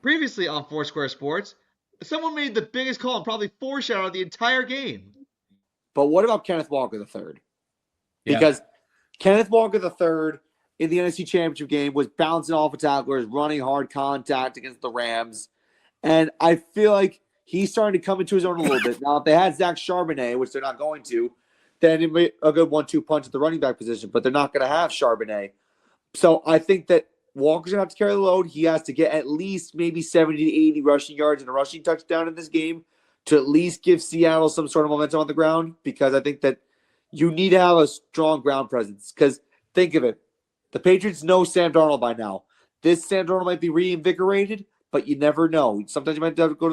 Previously on Foursquare Sports, someone made the biggest call and probably foreshadowed the entire game. But what about Kenneth Walker III? Yeah. Because Kenneth Walker III in the NFC Championship game was bouncing off of tacklers, running hard contact against the Rams. And I feel like he's starting to come into his own a little bit. Now, if they had Zach Charbonnet, which they're not going to, then it'd be a good 1-2 punch at the running back position. But they're not going to have Charbonnet. So I think that Walker's going to have to carry the load. He has to get at least maybe 70 to 80 rushing yards and a rushing touchdown in this game to at least give Seattle some sort of momentum on the ground, because I think that you need to have a strong ground presence. Because think of it. The Patriots know Sam Darnold by now. This Sam Darnold might be reinvigorated, but you never know. Sometimes you might have to go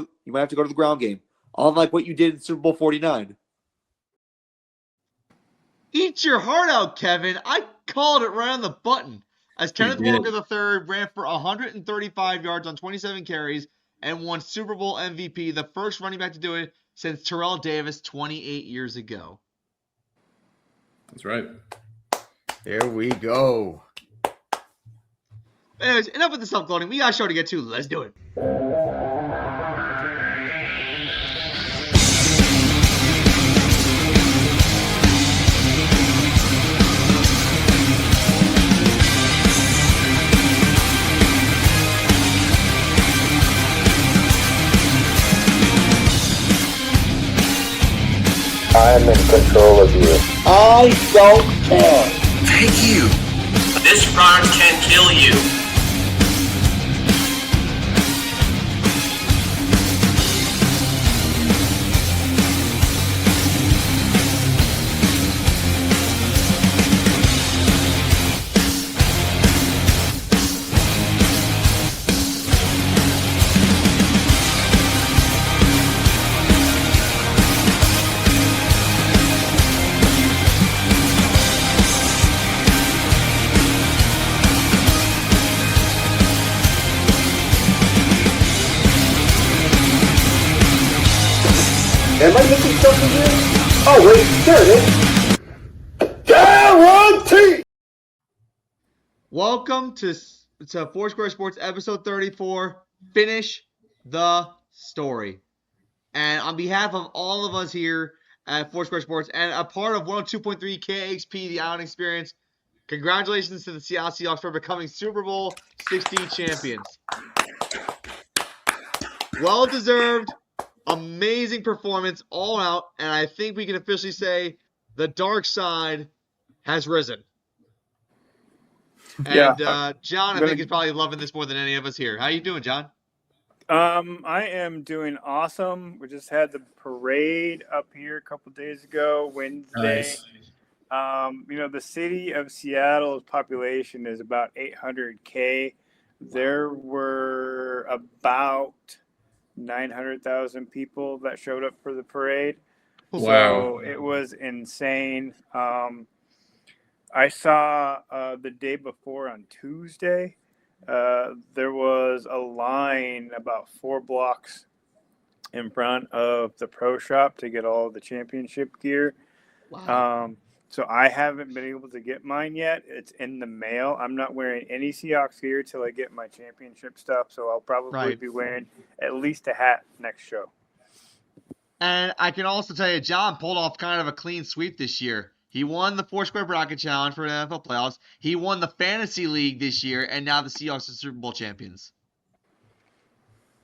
to the ground game, unlike what you did in Super Bowl 49. Eat your heart out, Kevin. I called it right on the button. As Kenneth Walker III ran for 135 yards on 27 carries and won Super Bowl MVP, the first running back to do it since Terrell Davis 28 years ago. That's right. There we go. Anyways, enough with the self-cloning. We got a show to get to. Let's do it. I'm in control of you. I don't care. Thank you. This product can kill you. Am I missing something here? Oh, wait, there it is. Guarantee! Welcome to Foursquare Sports episode 34, Finish the Story. And on behalf of all of us here at Foursquare Sports and a part of 102.3 KXP, the Island Experience, congratulations to the Seattle Seahawks for becoming Super Bowl 60 champions. Well deserved. Amazing performance all out, and I think we can officially say the dark side has risen. And John, I think, is probably loving this more than any of us here. How you doing, John? I am doing awesome. We just had the parade up here a couple days ago, Wednesday. Nice. The city of Seattle's population is about 800K. There were about 900,000 people that showed up for the parade. Wow. So it was insane. I saw the day before on Tuesday, there was a line about 4 blocks in front of the pro shop to get all the championship gear. Wow. So I haven't been able to get mine yet. It's in the mail. I'm not wearing any Seahawks gear till I get my championship stuff. So I'll probably be wearing at least a hat next show. And I can also tell you, John pulled off kind of a clean sweep this year. He won the Foursquare Bracket Challenge for the NFL playoffs. He won the Fantasy League this year, and now the Seahawks are Super Bowl champions.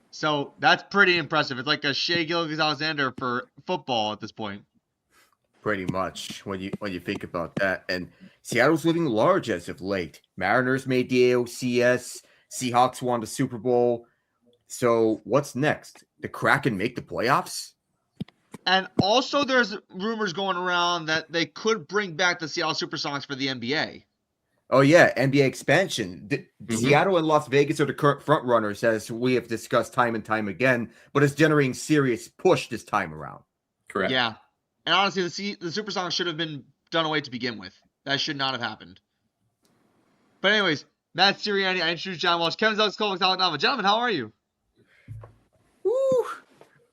So that's pretty impressive. It's like a Shea Gilgeous-Alexander for football at this point. Pretty much when you think about that. And Seattle's living large as of late. Mariners made the ALCS. Seahawks won the Super Bowl. So what's next? The Kraken make the playoffs? And also there's rumors going around that they could bring back the Seattle Supersonics for the NBA. Oh, yeah, NBA expansion. Seattle and Las Vegas are the current front runners, as we have discussed time and time again, but it's generating serious push this time around. Correct. Yeah. And honestly, the Supersonics should have been done away to begin with. That should not have happened. But anyways, Matt Sirianni, I introduced John Walsh. Kevin Alex Kovacs, Alec Nava. Gentlemen, how are you? Woo.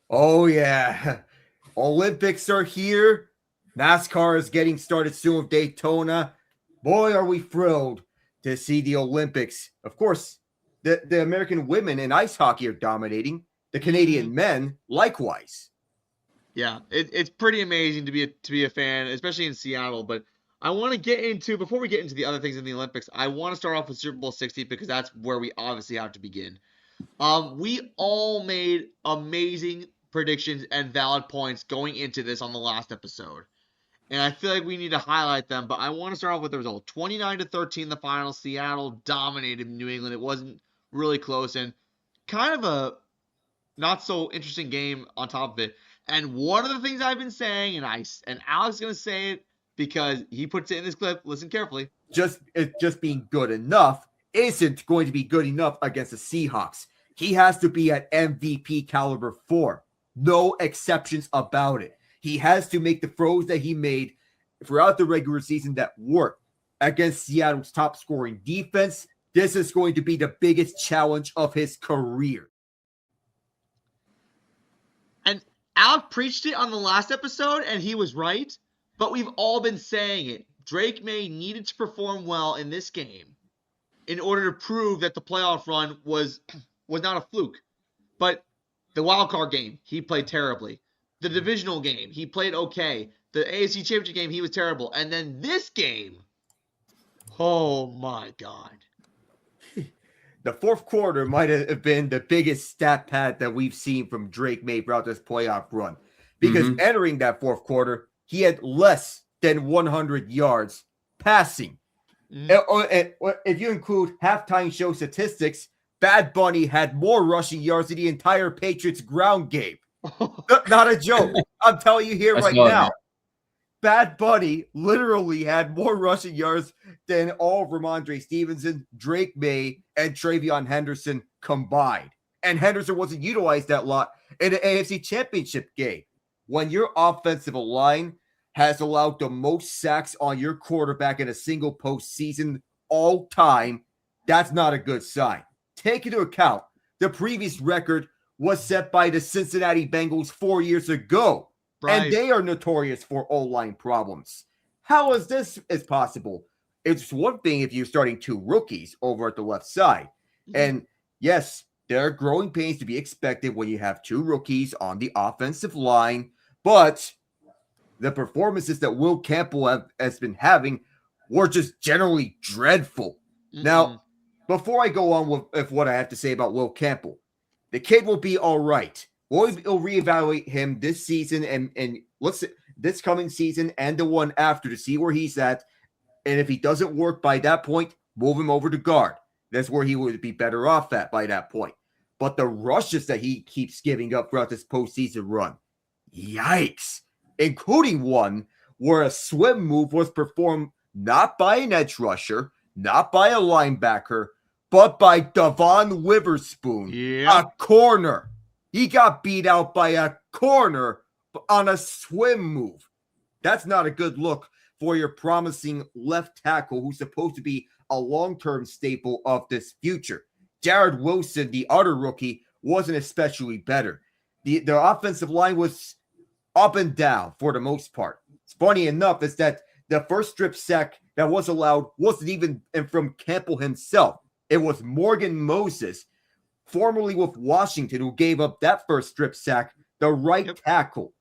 Oh, yeah. Olympics are here. NASCAR is getting started soon with Daytona. Boy, are we thrilled to see the Olympics. Of course, The American women in ice hockey are dominating. The Canadian men likewise. Yeah, it's pretty amazing to be a fan, especially in Seattle. But I want to get into, before we get into the other things in the Olympics, I want to start off with Super Bowl 60 because that's where we obviously have to begin. We all made amazing predictions and valid points going into this on the last episode. And I feel like we need to highlight them, but I want to start off with the result. 29-13 the final. Seattle dominated New England. It wasn't really close and kind of a not so interesting game on top of it. And one of the things I've been saying, and Alex is going to say it because he puts it in this clip. Listen carefully. Just being good enough isn't going to be good enough against the Seahawks. He has to be at MVP caliber form. No exceptions about it. He has to make the throws that he made throughout the regular season that worked against Seattle's top scoring defense. This is going to be the biggest challenge of his career. And Alex preached it on the last episode, and he was right. But we've all been saying it. Drake May needed to perform well in this game in order to prove that the playoff run was not a fluke. But the wild card game, he played terribly. The divisional game, he played okay. The AFC Championship game, he was terrible. And then this game, oh my God. The fourth quarter might have been the biggest stat pad that we've seen from Drake May throughout this playoff run. Because entering that fourth quarter, he had less than 100 yards passing. And if you include halftime show statistics, Bad Bunny had more rushing yards than the entire Patriots ground game. Not a joke. I'm telling you here right now. Bad Bunny literally had more rushing yards than all of Ramondre Stevenson, Drake May, and Travion Henderson combined. And Henderson wasn't utilized that lot in the AFC Championship game. When your offensive line has allowed the most sacks on your quarterback in a single postseason all time, that's not a good sign. Take into account the previous record was set by the Cincinnati Bengals 4 years ago. Right. And they are notorious for O-line problems. How is this possible? It's one thing if you're starting two rookies over at the left side. And yes, there are growing pains to be expected when you have two rookies on the offensive line. But the performances that Will Campbell has been having were just generally dreadful. Now, before I go on with what I have to say about Will Campbell, the kid will be all right. We'll reevaluate him this season and this coming season and the one after to see where he's at. And if he doesn't work by that point, move him over to guard. That's where he would be better off at by that point. But the rushes that he keeps giving up throughout this postseason run, yikes. Including one where a swim move was performed not by an edge rusher, not by a linebacker, but by Devon Witherspoon, a corner. He got beat out by a corner on a swim move. That's not a good look for your promising left tackle who's supposed to be a long-term staple of this future. Jared Wilson, the other rookie, wasn't especially better. The offensive line was up and down for the most part. It's funny enough is that the first strip sack that was allowed wasn't even from Campbell himself. It was Morgan Moses, formerly with Washington, who gave up that first strip sack, the right tackle.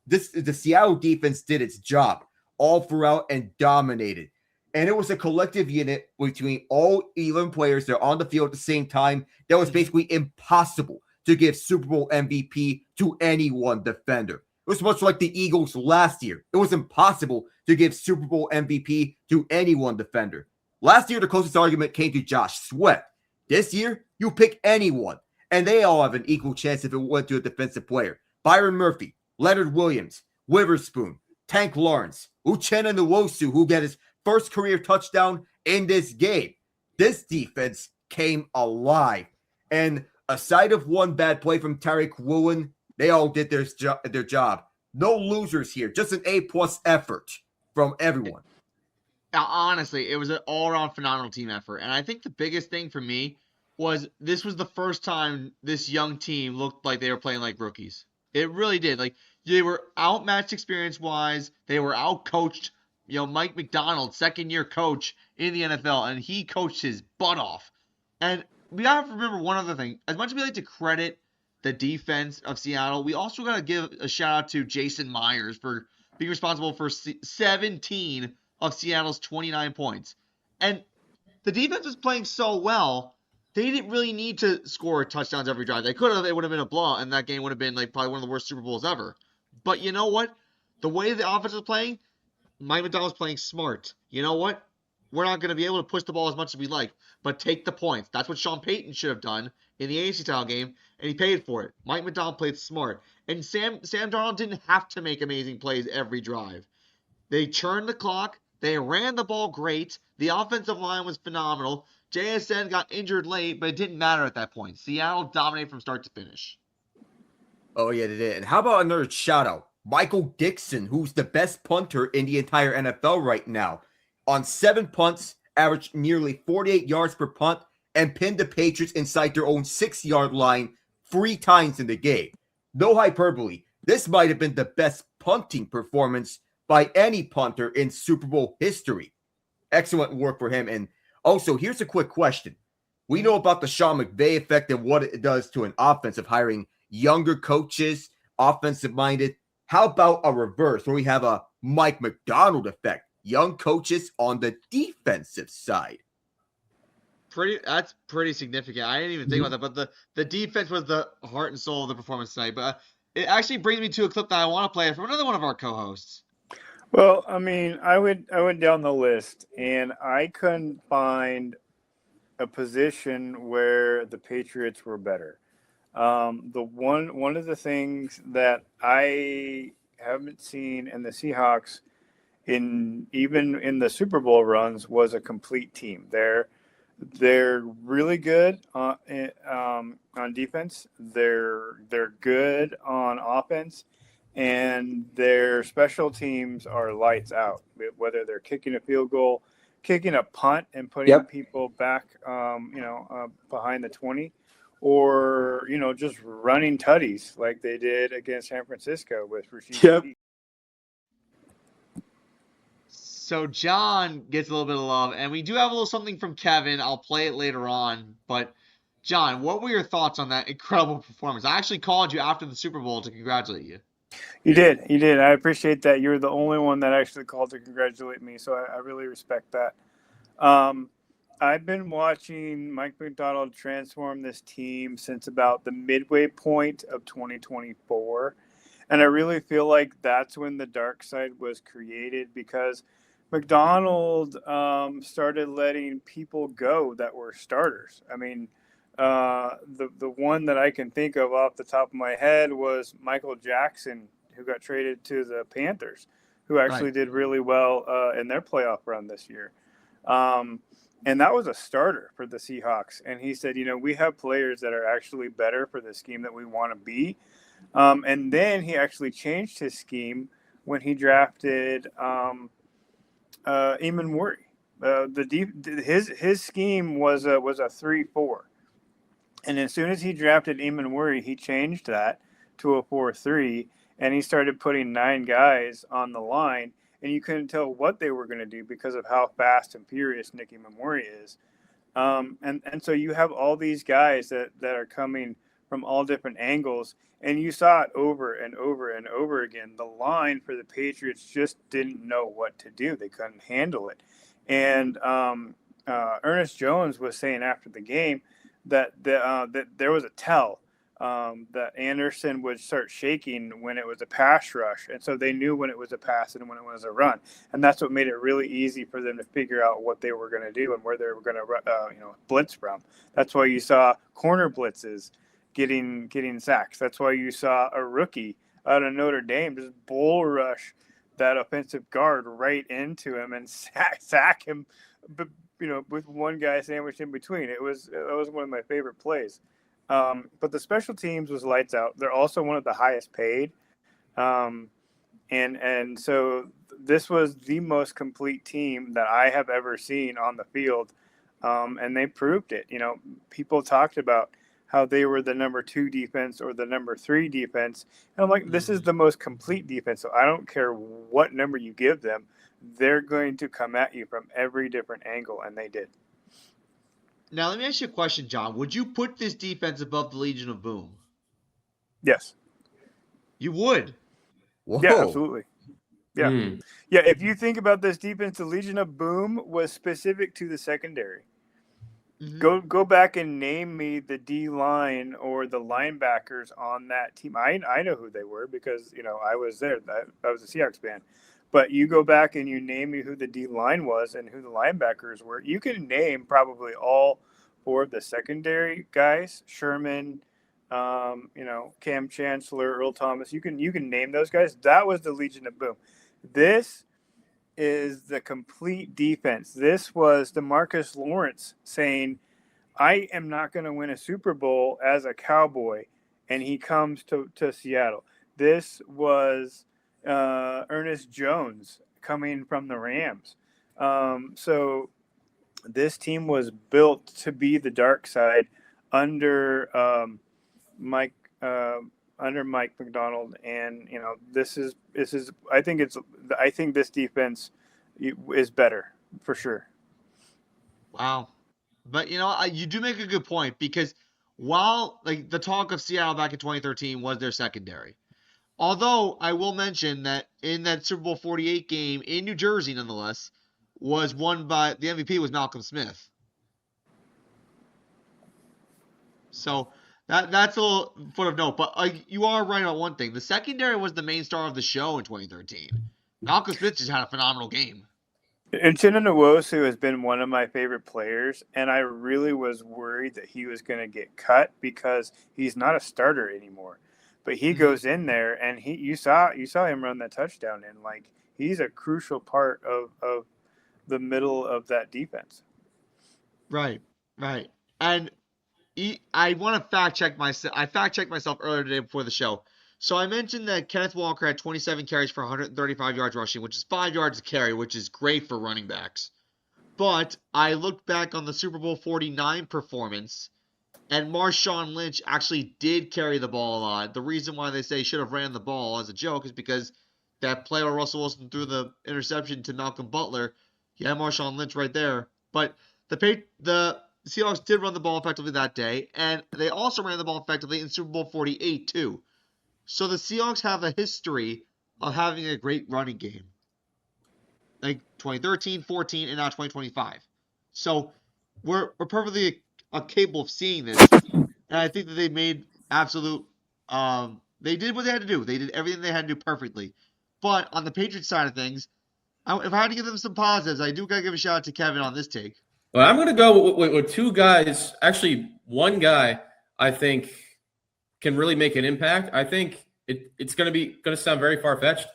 The Seattle defense did its job all throughout and dominated. And it was a collective unit between all 11 players that are on the field at the same time that was basically impossible to give Super Bowl MVP to any one defender. It was much like the Eagles last year. It was impossible to give Super Bowl MVP to any one defender. Last year, the closest argument came to Josh Sweat. This year, you pick anyone, and they all have an equal chance if it went to a defensive player. Byron Murphy, Leonard Williams, Witherspoon, Tank Lawrence, Uchenna Nwosu, who got his first career touchdown in this game. This defense came alive. And aside of one bad play from Tariq Woolen, they all did their job. No losers here. Just an A-plus effort from everyone. Now, honestly, it was an all-around phenomenal team effort. And I think the biggest thing for me was this was the first time this young team looked like they were playing like rookies. It really did. Like, they were outmatched experience-wise. They were outcoached. You know, Mike McDonald, second-year coach in the NFL, and he coached his butt off. And we have to remember one other thing. As much as we like to credit the defense of Seattle, we also got to give a shout out to Jason Myers for being responsible for 17 of Seattle's 29 points. And the defense was playing so well, they didn't really need to score touchdowns every drive. They could have, it would have been a blowout, and that game would have been like probably one of the worst Super Bowls ever. But you know what? The way the offense was playing, Mike Macdonald's playing smart. You know what? We're not going to be able to push the ball as much as we like, but take the points. That's what Sean Payton should have done in the AFC title game, and he paid for it. Mike Macdonald played smart, and Sam Darnold didn't have to make amazing plays every drive. They churned the clock. They ran the ball great. The offensive line was phenomenal. JSN got injured late, but it didn't matter at that point. Seattle dominated from start to finish. Oh, yeah, they did. And how about another shout out? Michael Dixon, who's the best punter in the entire NFL right now. On 7 punts, averaged nearly 48 yards per punt, and pinned the Patriots inside their own 6-yard line 3 times in the game. No hyperbole. This might have been the best punting performance by any punter in Super Bowl history. Excellent work for him. And also, here's a quick question. We know about the Sean McVay effect and what it does to an offense of hiring younger coaches, offensive-minded. How about a reverse where we have a Mike Macdonald effect? Young coaches on the defensive side. That's pretty significant. I didn't even think about that, but the defense was the heart and soul of the performance tonight. But it actually brings me to a clip that I want to play from another one of our co-hosts. Well, I mean, I went down the list, and I couldn't find a position where the Patriots were better. The one of the things that I haven't seen in the Seahawks even in the Super Bowl runs was a complete team. They're really good on defense. They're good on offense, and their special teams are lights out. Whether they're kicking a field goal, kicking a punt, and putting people back, behind the 20, or just running tutties like they did against San Francisco with Rashid. Yep. So John gets a little bit of love, and we do have a little something from Kevin. I'll play it later on. But John, what were your thoughts on that incredible performance? I actually called you after the Super Bowl to congratulate you. You did. I appreciate that. You're the only one that actually called to congratulate me, so I really respect that. I've been watching Mike Macdonald transform this team since about the midway point of 2024. And I really feel like that's when the dark side was created, because McDonald started letting people go that were starters. I mean, the one that I can think of off the top of my head was Michael Jackson, who got traded to the Panthers, who actually did really well in their playoff run this year. And that was a starter for the Seahawks. And he said, we have players that are actually better for the scheme that we want to be. And then he actually changed his scheme when he drafted Eamon Murray. His scheme was a 3-4, and as soon as he drafted Eamon Murray, he changed that to a 4-3, and he started putting 9 guys on the line, and you couldn't tell what they were going to do because of how fast and furious Nicky Murray is. And so you have all these guys that are coming from all different angles, and you saw it over and over and over again. The line for the Patriots just didn't know what to do. They couldn't handle it. And Ernest Jones was saying after the game that there was a tell that Anderson would start shaking when it was a pass rush. And so they knew when it was a pass and when it was a run. And that's what made it really easy for them to figure out what they were going to do and where they were going to blitz from. That's why you saw corner blitzes getting sacks. That's why you saw a rookie out of Notre Dame just bull rush that offensive guard right into him and sack him, with one guy sandwiched in between. That was one of my favorite plays. But the special teams was lights out. They're also one of the highest paid. And so this was the most complete team that I have ever seen on the field. And they proved it. People talked about how they were the number 2 defense or the number 3 defense. And I'm like, this is the most complete defense. So I don't care what number you give them. They're going to come at you from every different angle. And they did. Now, let me ask you a question, John. Would you put this defense above the Legion of Boom? Yes. You would. Whoa. Yeah, absolutely. Yeah. Hmm. Yeah, if you think about this defense, the Legion of Boom was specific to the secondary. Mhm. Go back and name me the D line or the linebackers on that team. I know who they were because I was there. I was a Seahawks fan. But you go back and you name me who the D line was and who the linebackers were. You can name probably all four of the secondary guys: Sherman, Cam Chancellor, Earl Thomas. You can name those guys. That was the Legion of Boom. This is the complete defense. This was DeMarcus Lawrence saying, I am not going to win a Super Bowl as a Cowboy, and he comes to Seattle. This was Ernest Jones coming from the Rams. So this team was built to be the dark side under Mike McDonald, and this is I think this defense is better for sure. Wow. But you do make a good point because while like the talk of Seattle back in 2013 was their secondary. Although I will mention that in that Super Bowl 48 game in New Jersey, nonetheless, was won by the MVP was Malcolm Smith. So that's a little foot of note. But you are right about one thing. The secondary was the main star of the show in 2013. Malcolm Smith just had a phenomenal game. And Chinna Nwosu has been one of my favorite players, and I really was worried that he was going to get cut because he's not a starter anymore. But he goes in there, and you saw him run that touchdown, and like he's a crucial part of the middle of that defense. Right. And I want to fact check myself. I fact checked myself earlier today before the show. So I mentioned that Kenneth Walker had 27 carries for 135 yards rushing, which is 5 yards a carry, which is great for running backs. But I looked back on the Super Bowl 49 performance, and Marshawn Lynch actually did carry the ball a lot. The reason why they say he should have ran the ball as a joke is because that play where Russell Wilson threw the interception to Malcolm Butler, yeah, Marshawn Lynch right there. But the Seahawks did run the ball effectively that day, and they also ran the ball effectively in Super Bowl 48 too. So the Seahawks have a history of having a great running game. Like 2013, 14, and now 2025. So we're perfectly capable of seeing this. And I think that they made absolute they did what they had to do. They did everything they had to do perfectly. But on the Patriots side of things, if I had to give them some positives, I do got to give a shout out to Kevin on this take. Well, I'm going to go with two guys. Actually, one guy I think can really make an impact. I think it's going to sound very far-fetched.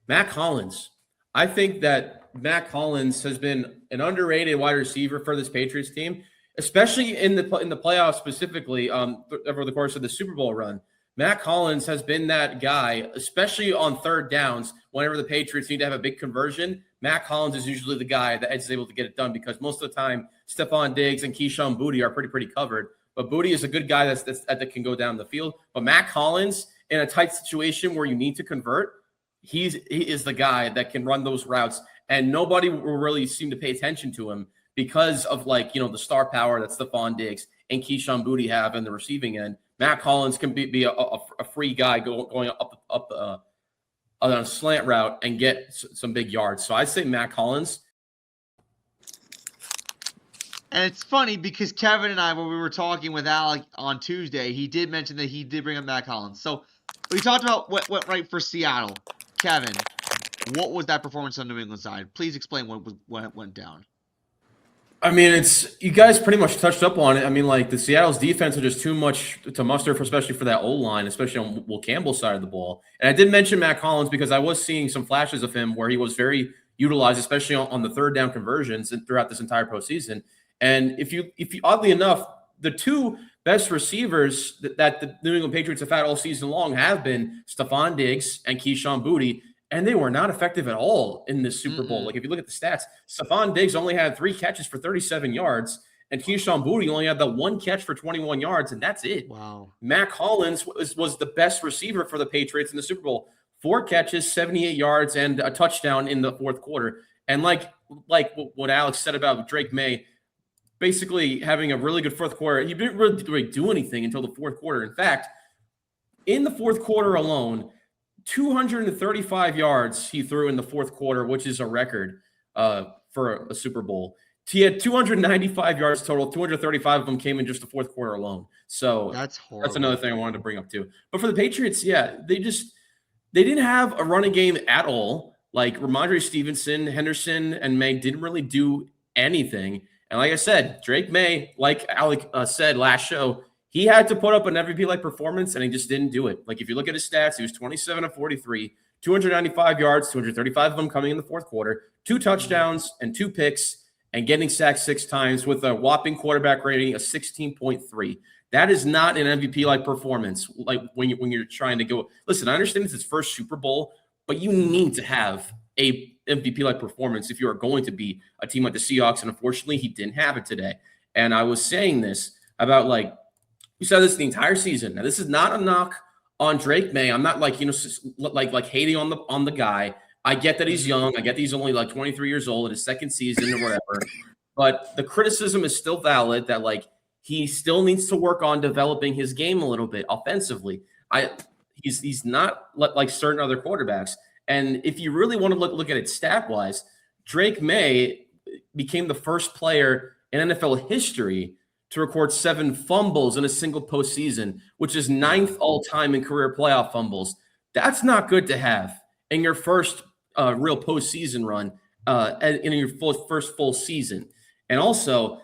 Matt Collins. I think that Matt Collins has been an underrated wide receiver for this Patriots team, especially in the playoffs specifically over the course of the Super Bowl run. Matt Collins has been that guy, especially on third downs. Whenever the Patriots need to have a big conversion, Matt Collins is usually the guy that is able to get it done because most of the time, Stephon Diggs and Keyshawn Boutte are pretty covered. But Boutte is a good guy that can go down the field. But Matt Collins, in a tight situation where you need to convert, he is the guy that can run those routes. And nobody will really seem to pay attention to him because of the star power that Stephon Diggs and Keyshawn Boutte have in the receiving end. Matt Collins can be a free guy going up on a slant route and get some big yards. So I say Matt Collins. And it's funny because Kevin and I, when we were talking with Alec on Tuesday, he did mention that he did bring up Matt Collins. So we talked about what went right for Seattle. Kevin, what was that performance on the New England side? Please explain what went down. I mean, you guys pretty much touched up on it. I mean, the Seattle's defense is just too much to muster, especially for that O-line, especially on Will Campbell's side of the ball. And I did mention Matt Collins because I was seeing some flashes of him where he was very utilized, especially on the third down conversions and throughout this entire postseason. And if you oddly enough, the two best receivers that the New England Patriots have had all season long have been Stephon Diggs and Keyshawn Boutte. And they were not effective at all in this Super Bowl. Like, if you look at the stats, Stephon Diggs only had 3 catches for 37 yards, and Keyshawn Boutte only had the 1 catch for 21 yards, and that's it. Wow. Matt Collins was the best receiver for the Patriots in the Super Bowl. 4 catches, 78 yards, and a touchdown in the fourth quarter. And like what Alex said about Drake May, basically having a really good fourth quarter. He didn't really do anything until the fourth quarter. In fact, in the fourth quarter alone, 235 yards he threw in the fourth quarter, which is a record for a Super Bowl. He had 295 yards total. 235 of them came in just the fourth quarter alone. So That's horrible. that's another thing I wanted to bring up too. But for the Patriots, yeah, they didn't have a running game at all. Like Ramondre Stevenson, Henderson, and May didn't really do anything. And like I said, Drake May, like Alec said last show, he had to put up an MVP-like performance, and he just didn't do it. Like if you look at his stats, he was 27 of 43, 295 yards, 235 of them coming in the fourth quarter, 2 touchdowns and 2 picks, and getting sacked 6 times with a whopping quarterback rating of 16.3. That is not an MVP-like performance. Like when you're trying to go, listen, I understand it's his first Super Bowl, but you need to have a MVP-like performance if you are going to be a team like the Seahawks. And unfortunately, he didn't have it today. And I was saying this about like, you said this the entire season. Now, this is not a knock on Drake May. I'm not like, like hating on the guy. I get that he's young. I get that he's only like 23 years old in his second season or whatever. But the criticism is still valid that like he still needs to work on developing his game a little bit offensively. He's not like certain other quarterbacks. And if you really want to look at it stat-wise, Drake May became the first player in NFL history to record 7 fumbles in a single postseason, which is 9th all-time in career playoff fumbles. That's not good to have in your first real postseason run, in your first full season. And also,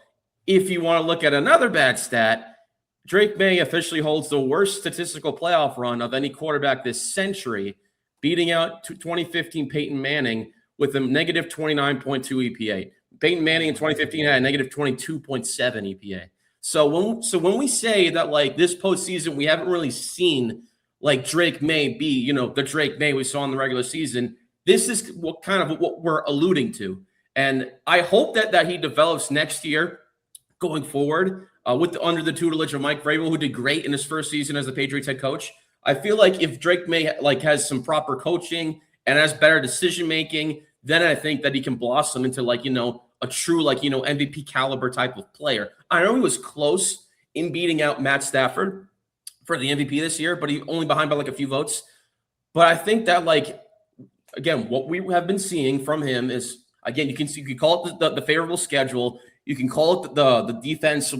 if you want to look at another bad stat, Drake May officially holds the worst statistical playoff run of any quarterback this century, beating out 2015 Peyton Manning with a negative 29.2 EPA. Peyton Manning in 2015 had a negative 22.7 EPA. So when we say that like this postseason we haven't really seen like Drake May be, the Drake May we saw in the regular season, this is what we're alluding to. And I hope that he develops next year going forward under the tutelage of Mike Vrabel, who did great in his first season as the Patriots head coach. I feel like if Drake May has some proper coaching and has better decision making, then I think that he can blossom into a true MVP caliber type of player. I know he was close in beating out Matt Stafford for the MVP this year, but he only behind by a few votes. But I think that again, what we have been seeing from him is, again, you can call it the favorable schedule. You can call it the defense,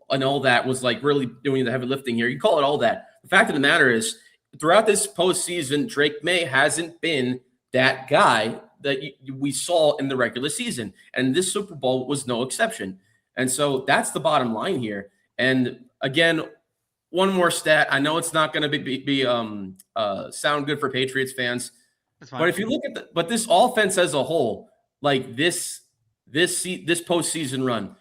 and all that was really doing the heavy lifting here. You call it all that. The fact of the matter is, throughout this postseason, Drake May hasn't been that guy that we saw in the regular season. And this Super Bowl was no exception. And so that's the bottom line here. And again, one more stat. I know it's not going to be sound good for Patriots fans, but if you look at this offense as a whole, this postseason run,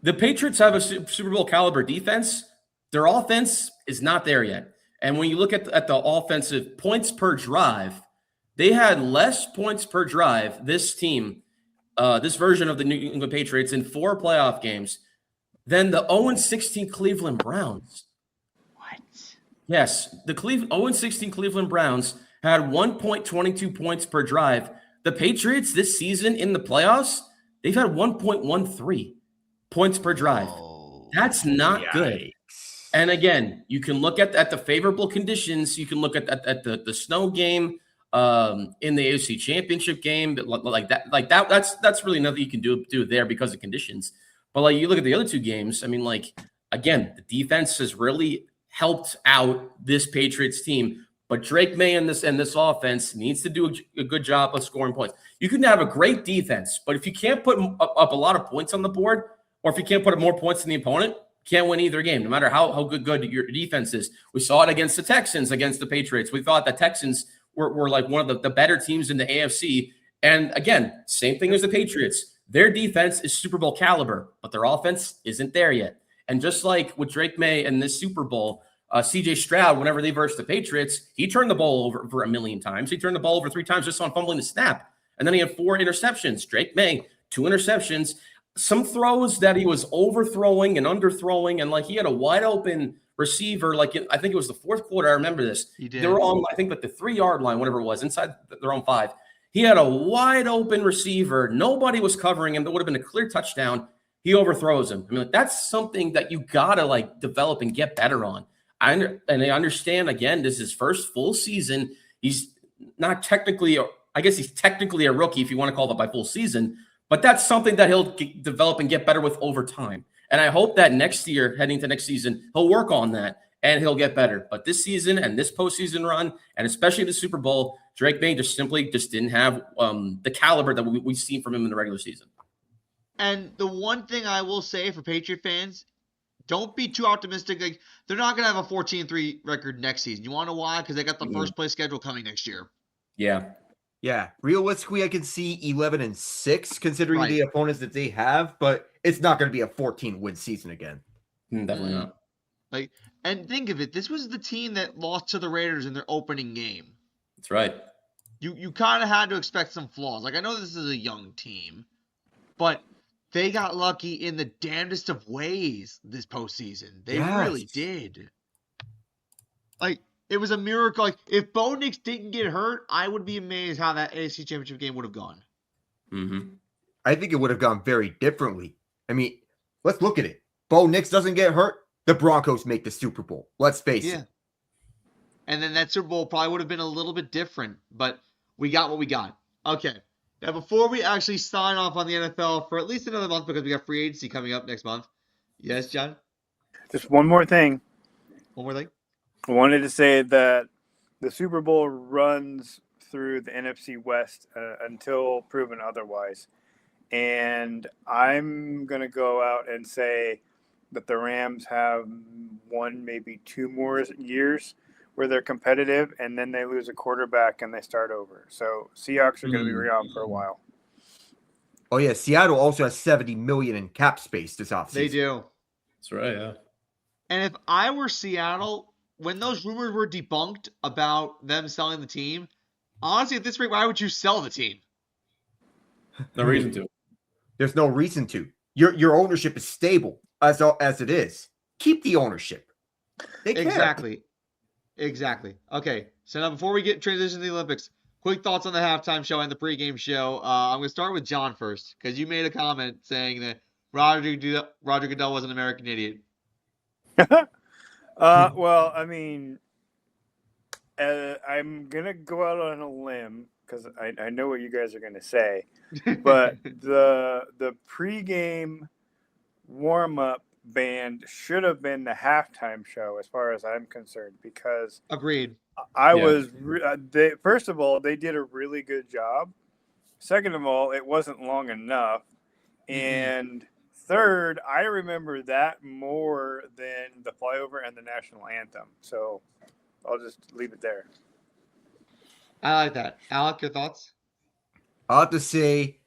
the Patriots have a Super Bowl caliber defense. Their offense is not there yet. And when you look at the offensive points per drive, they had less points per drive, this team, this version of the New England Patriots, in 4 playoff games than the 0-16 Cleveland Browns. What? Yes, the 0-16 Cleveland Browns had 1.22 points per drive. The Patriots this season in the playoffs, they've had 1.13 points per drive. Oh, that's not good. And again, you can look at the favorable conditions. You can look at the snow game in the AFC Championship game, that's really nothing you can do there because of conditions. But you look at the other 2 games. I mean, again, the defense has really helped out this Patriots team. But Drake May and this offense needs to do a good job of scoring points. You can have a great defense, but if you can't put up a lot of points on the board, or if you can't put up more points than the opponent, can't win either game, no matter how good your defense is. We saw it against the Texans, against the Patriots. We thought the Texans were one of the better teams in the AFC. And again, same thing as the Patriots. Their defense is Super Bowl caliber, but their offense isn't there yet. And just like with Drake May and this Super Bowl, CJ Stroud, whenever they versed the Patriots, he turned the ball over a million times. He turned the ball over 3 times just on fumbling the snap. And then he had 4 interceptions. Drake May, 2 interceptions. Some throws that he was overthrowing and underthrowing, and he had a wide open receiver. I think it was the fourth quarter. I remember this. He did. They were on, I think, the 3-yard line, whatever it was, inside their own 5. He had a wide open receiver. Nobody was covering him. That would have been a clear touchdown. he overthrows him. I mean, like, that's something that you gotta like develop and get better on. I understand. Again, this is his first full season. He's not technically, I guess he's technically a rookie if you want to call it by full season, but that's something that he'll develop and get better with over time. And I hope that next year, heading to next season, he'll work on that and he'll get better. But this season and this postseason run, and especially the Super Bowl, Drake May just didn't have the caliber that we've seen from him in the regular season. And the one thing I will say for Patriot fans, don't be too optimistic. Like, they're not going to have a 14-3 record next season. You want to know why? Because they got the first place schedule coming next year. Yeah. Yeah, realistically, I can see 11-6 considering the opponents that they have, but it's not going to be a 14-win season again. Definitely not. Like, and think of it, this was the team that lost to the Raiders in their opening game. That's right. You kind of had to expect some flaws. Like, I know this is a young team, but they got lucky in the damnedest of ways this postseason. They really did. Like, it was a miracle. Like, if Bo Nix didn't get hurt, I would be amazed how that AFC Championship game would have gone. I think it would have gone very differently. I mean, let's look at it. Bo Nix doesn't get hurt, the Broncos make the Super Bowl. Let's face it. And then that Super Bowl probably would have been a little bit different, but we got what we got. Okay. Now, before we actually sign off on the NFL for at least another month, because we got free agency coming up next month. Yes, John? Just one more thing. One more thing? I wanted to say that the Super Bowl runs through the NFC West until proven otherwise. And I'm going to go out and say that the Rams have one, maybe 2 more years where they're competitive, and then they lose a quarterback and they start over. So Seahawks are going to be around for a while. Oh, yeah. Seattle also has $70 million in cap space this offseason. They do. That's right, yeah. And if I were Seattle, when those rumors were debunked about them selling the team, honestly, at this rate, why would you sell the team? No reason to. There's no reason to. Your ownership is stable as it is. Keep the ownership. They care. Exactly. Okay, so now before we get transition to the Olympics, quick thoughts on the halftime show and the pregame show. I'm going to start with John first, because you made a comment saying that Roger Goodell was an American idiot. Well, I mean, I'm going to go out on a limb because I know what you guys are going to say. But the pregame warm-up band should have been the halftime show as far as I'm concerned, because Agreed. First of all, they did a really good job. Second of all, it wasn't long enough. And third, I remember that more than the flyover and the national anthem. So I'll just leave it there. I like that. Alec, your thoughts? I'll have to say,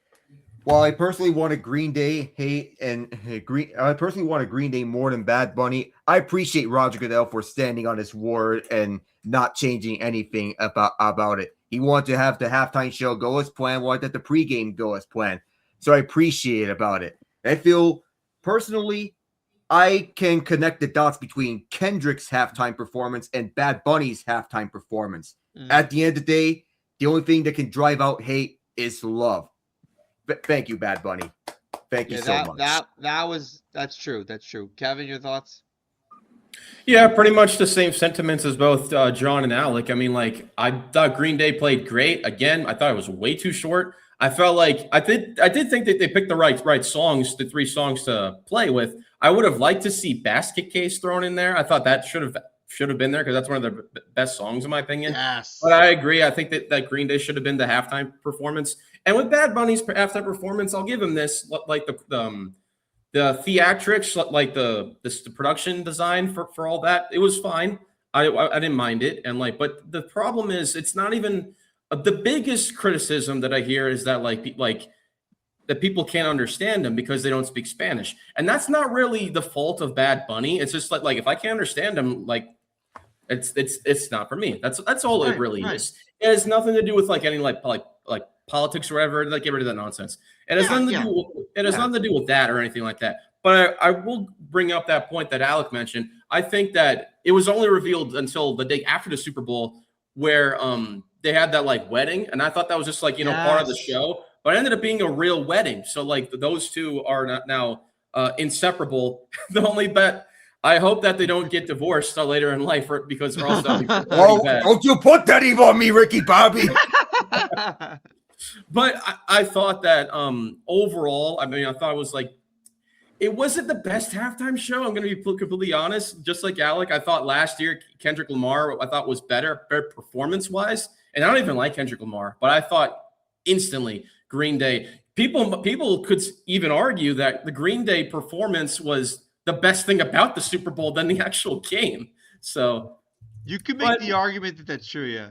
while I personally wanted Green Day I personally wanted Green Day more than Bad Bunny, I appreciate Roger Goodell for standing on his word and not changing anything about it. He wanted to have the halftime show go as planned, wanted the pregame go as planned. So I appreciate about it. I feel personally I can connect the dots between Kendrick's halftime performance and Bad Bunny's halftime performance. At the end of the day, the only thing that can drive out hate is love. Thank you, Bad Bunny. Thank you so much. That's true. That's true. Kevin, your thoughts? Yeah, pretty much the same sentiments as both John and Alec. I mean, like, I thought Green Day played great. Again, I thought it was way too short. I felt like I did think that they picked the right songs, the 3 songs to play with. I would have liked to see Basket Case thrown in there. I thought that should have been there because that's one of their best songs in my opinion. Yes. But I agree. I think that Green Day should have been the halftime performance. And with Bad Bunny's halftime performance, I'll give him this, like the theatrics, like the production design for all that. It was fine. I didn't mind it. And but the problem is it's not even the biggest criticism that I hear is that that people can't understand them because they don't speak Spanish. And that's not really the fault of Bad Bunny. It's just like if I can't understand them, it's not for me. That's all it really is. It has nothing to do with any like politics or whatever. Get rid of that nonsense. It has nothing to do. It has nothing to do with that or anything like that. But I will bring up that point that Alec mentioned. I think that it was only revealed until the day after the Super Bowl where they had that wedding, and I thought that was just part of the show. But it ended up being a real wedding. So those two are not now inseparable. The only bet, I hope that they don't get divorced later in life, because or else that'll be pretty Oh, bad. don't you put that evil on me, Ricky Bobby. But I thought that overall, I mean, I thought it was like, it wasn't the best halftime show. I'm going to be completely honest. Just like Alec, I thought last year Kendrick Lamar, I thought was better performance-wise. And I don't even like Kendrick Lamar, but I thought instantly Green Day. People could even argue that the Green Day performance was the best thing about the Super Bowl than the actual game. So you could make the argument that that's true, yeah.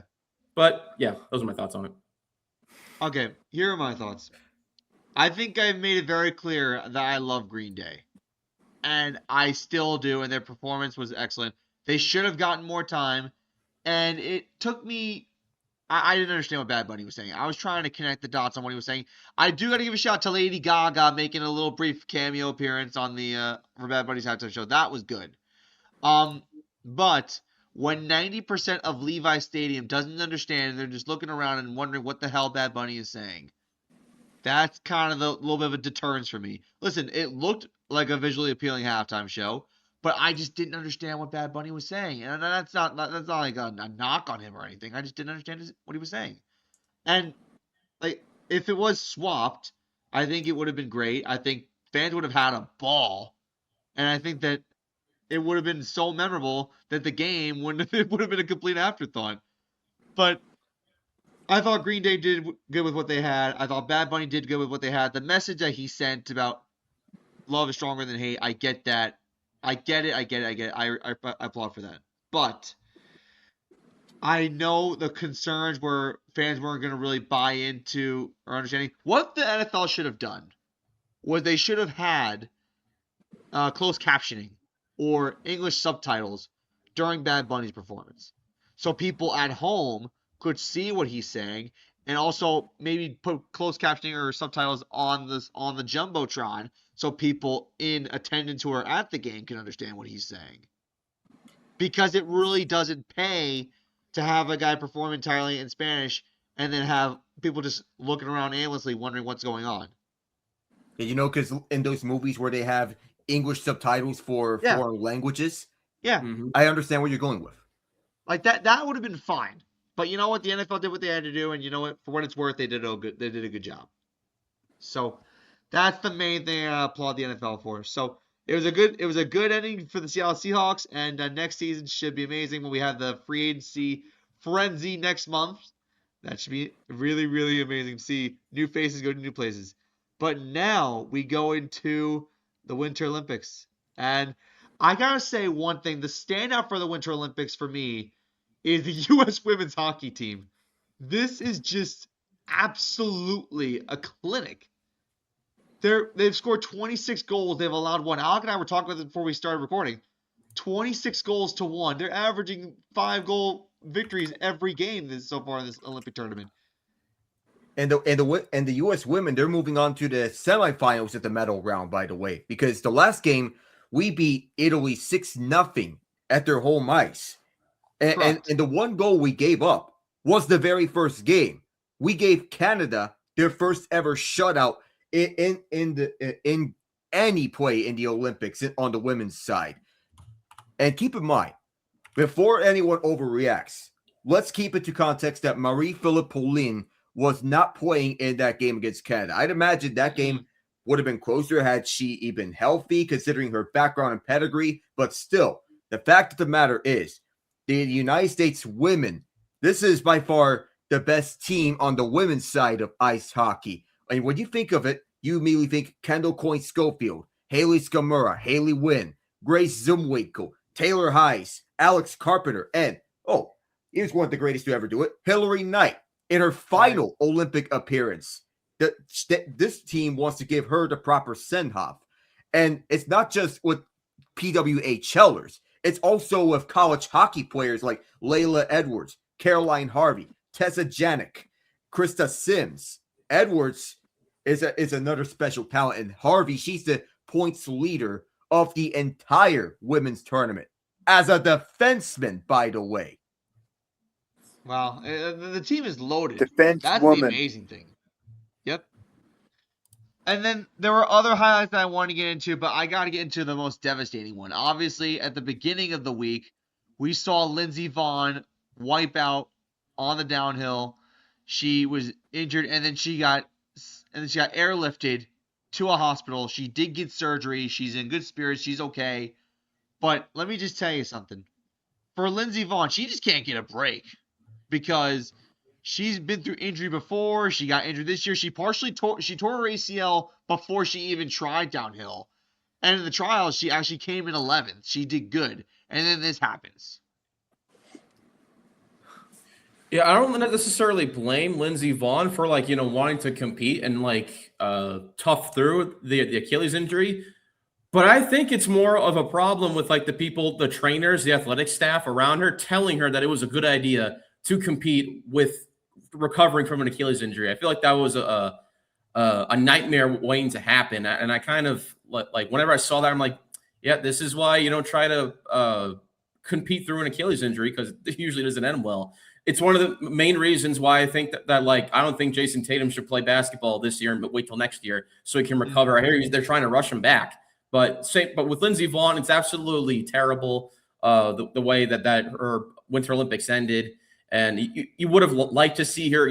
But yeah, those are my thoughts on it. Okay, here are my thoughts. I think I've made it very clear that I love Green Day. And I still do, and their performance was excellent. They should have gotten more time, and it took me... I didn't understand what Bad Bunny was saying. I was trying to connect the dots on what he was saying. I do got to give a shout to Lady Gaga making a little brief cameo appearance on the for Bad Bunny's halftime show. That was good. But when 90% of Levi Stadium doesn't understand, and they're just looking around and wondering what the hell Bad Bunny is saying, that's kind of a little bit of a deterrence for me. Listen, it looked like a visually appealing halftime show, but I just didn't understand what Bad Bunny was saying. And that's not like a knock on him or anything. I just didn't understand what he was saying. And like, if it was swapped, I think it would have been great. I think fans would have had a ball. And I think that it would have been so memorable that the game would have been a complete afterthought. But I thought Green Day did good with what they had. I thought Bad Bunny did good with what they had. The message that he sent about love is stronger than hate, I get that. I get it. I applaud for that. But I know the concerns where fans weren't going to really buy into or understanding. What the NFL should have done was they should have had closed captioning or English subtitles during Bad Bunny's performance. So people at home could see what he's saying, and also maybe put closed captioning or subtitles on the Jumbotron so people in attendance who are at the game can understand what he's saying. Because it really doesn't pay to have a guy perform entirely in Spanish and then have people just looking around aimlessly wondering what's going on. Yeah, you know, because in those movies where they have English subtitles for foreign languages, I understand what you're going with. Like that would have been fine. But you know what? The NFL did what they had to do, and you know what? For what it's worth, they did a good job. So that's the main thing I applaud the NFL for. So it was a good ending for the Seattle Seahawks, and next season should be amazing when we have the free agency frenzy next month. That should be really, really amazing to see new faces go to new places. But now we go into the Winter Olympics, and I gotta say one thing: the standout for the Winter Olympics for me is the U.S. women's hockey team. This is just absolutely a clinic. They've scored 26 goals. They've allowed one. Alec and I were talking about this before we started recording. 26 goals to 1. They're averaging 5-goal victories every game so far in this Olympic tournament. And the U.S. women, they're moving on to the semifinals at the medal round, by the way, because the last game we beat Italy 6-0 at their home ice. And the one goal we gave up was the very first game. We gave Canada their first ever shutout in any play in the Olympics on the women's side. And keep in mind, before anyone overreacts, let's keep it to context that Marie-Philippe Poulin was not playing in that game against Canada. I'd imagine that game would have been closer had she been healthy, considering her background and pedigree. But still, the fact of the matter is, the United States women, this is by far the best team on the women's side of ice hockey. And when you think of it, you immediately think Kendall Coyne-Schofield, Haley Skamura, Haley Wynn, Grace Zumwinkle, Taylor Heiss, Alex Carpenter, and, here's one of the greatest to ever do it, Hillary Knight in her final Olympic appearance. This team wants to give her the proper send-off. And it's not just with PWHLers. It's also with college hockey players like Layla Edwards, Caroline Harvey, Tessa Janik, Krista Sims. Edwards is another special talent, and Harvey, she's the points leader of the entire women's tournament as a defenseman, by the way. Wow, the team is loaded. Defense That's woman. the amazing thing. Yep. And then there were other highlights that I wanted to get into, but I got to get into the most devastating one. Obviously, at the beginning of the week, we saw Lindsey Vonn wipe out on the downhill. She was injured, and then she got airlifted to a hospital. She did get surgery. She's in good spirits. She's okay. But let me just tell you something. For Lindsey Vonn, she just can't get a break because she's been through injury before. She got injured this year. She tore her ACL before she even tried downhill. And in the trials, she actually came in 11th. She did good. And then this happens. Yeah, I don't necessarily blame Lindsey Vonn for wanting to compete and tough through the Achilles injury. But I think it's more of a problem with the people, the trainers, the athletic staff around her telling her that it was a good idea to compete with recovering from an Achilles injury. I feel like that was a nightmare waiting to happen. And I kind of whenever I saw that, I'm like, yeah, this is why you don't try to compete through an Achilles injury, because it usually doesn't end well. It's one of the main reasons why I think that I don't think Jason Tatum should play basketball this year and wait till next year so he can recover. I hear they're trying to rush him back. But with Lindsey Vonn, it's absolutely terrible the way that her Winter Olympics ended. And you would have liked to see her,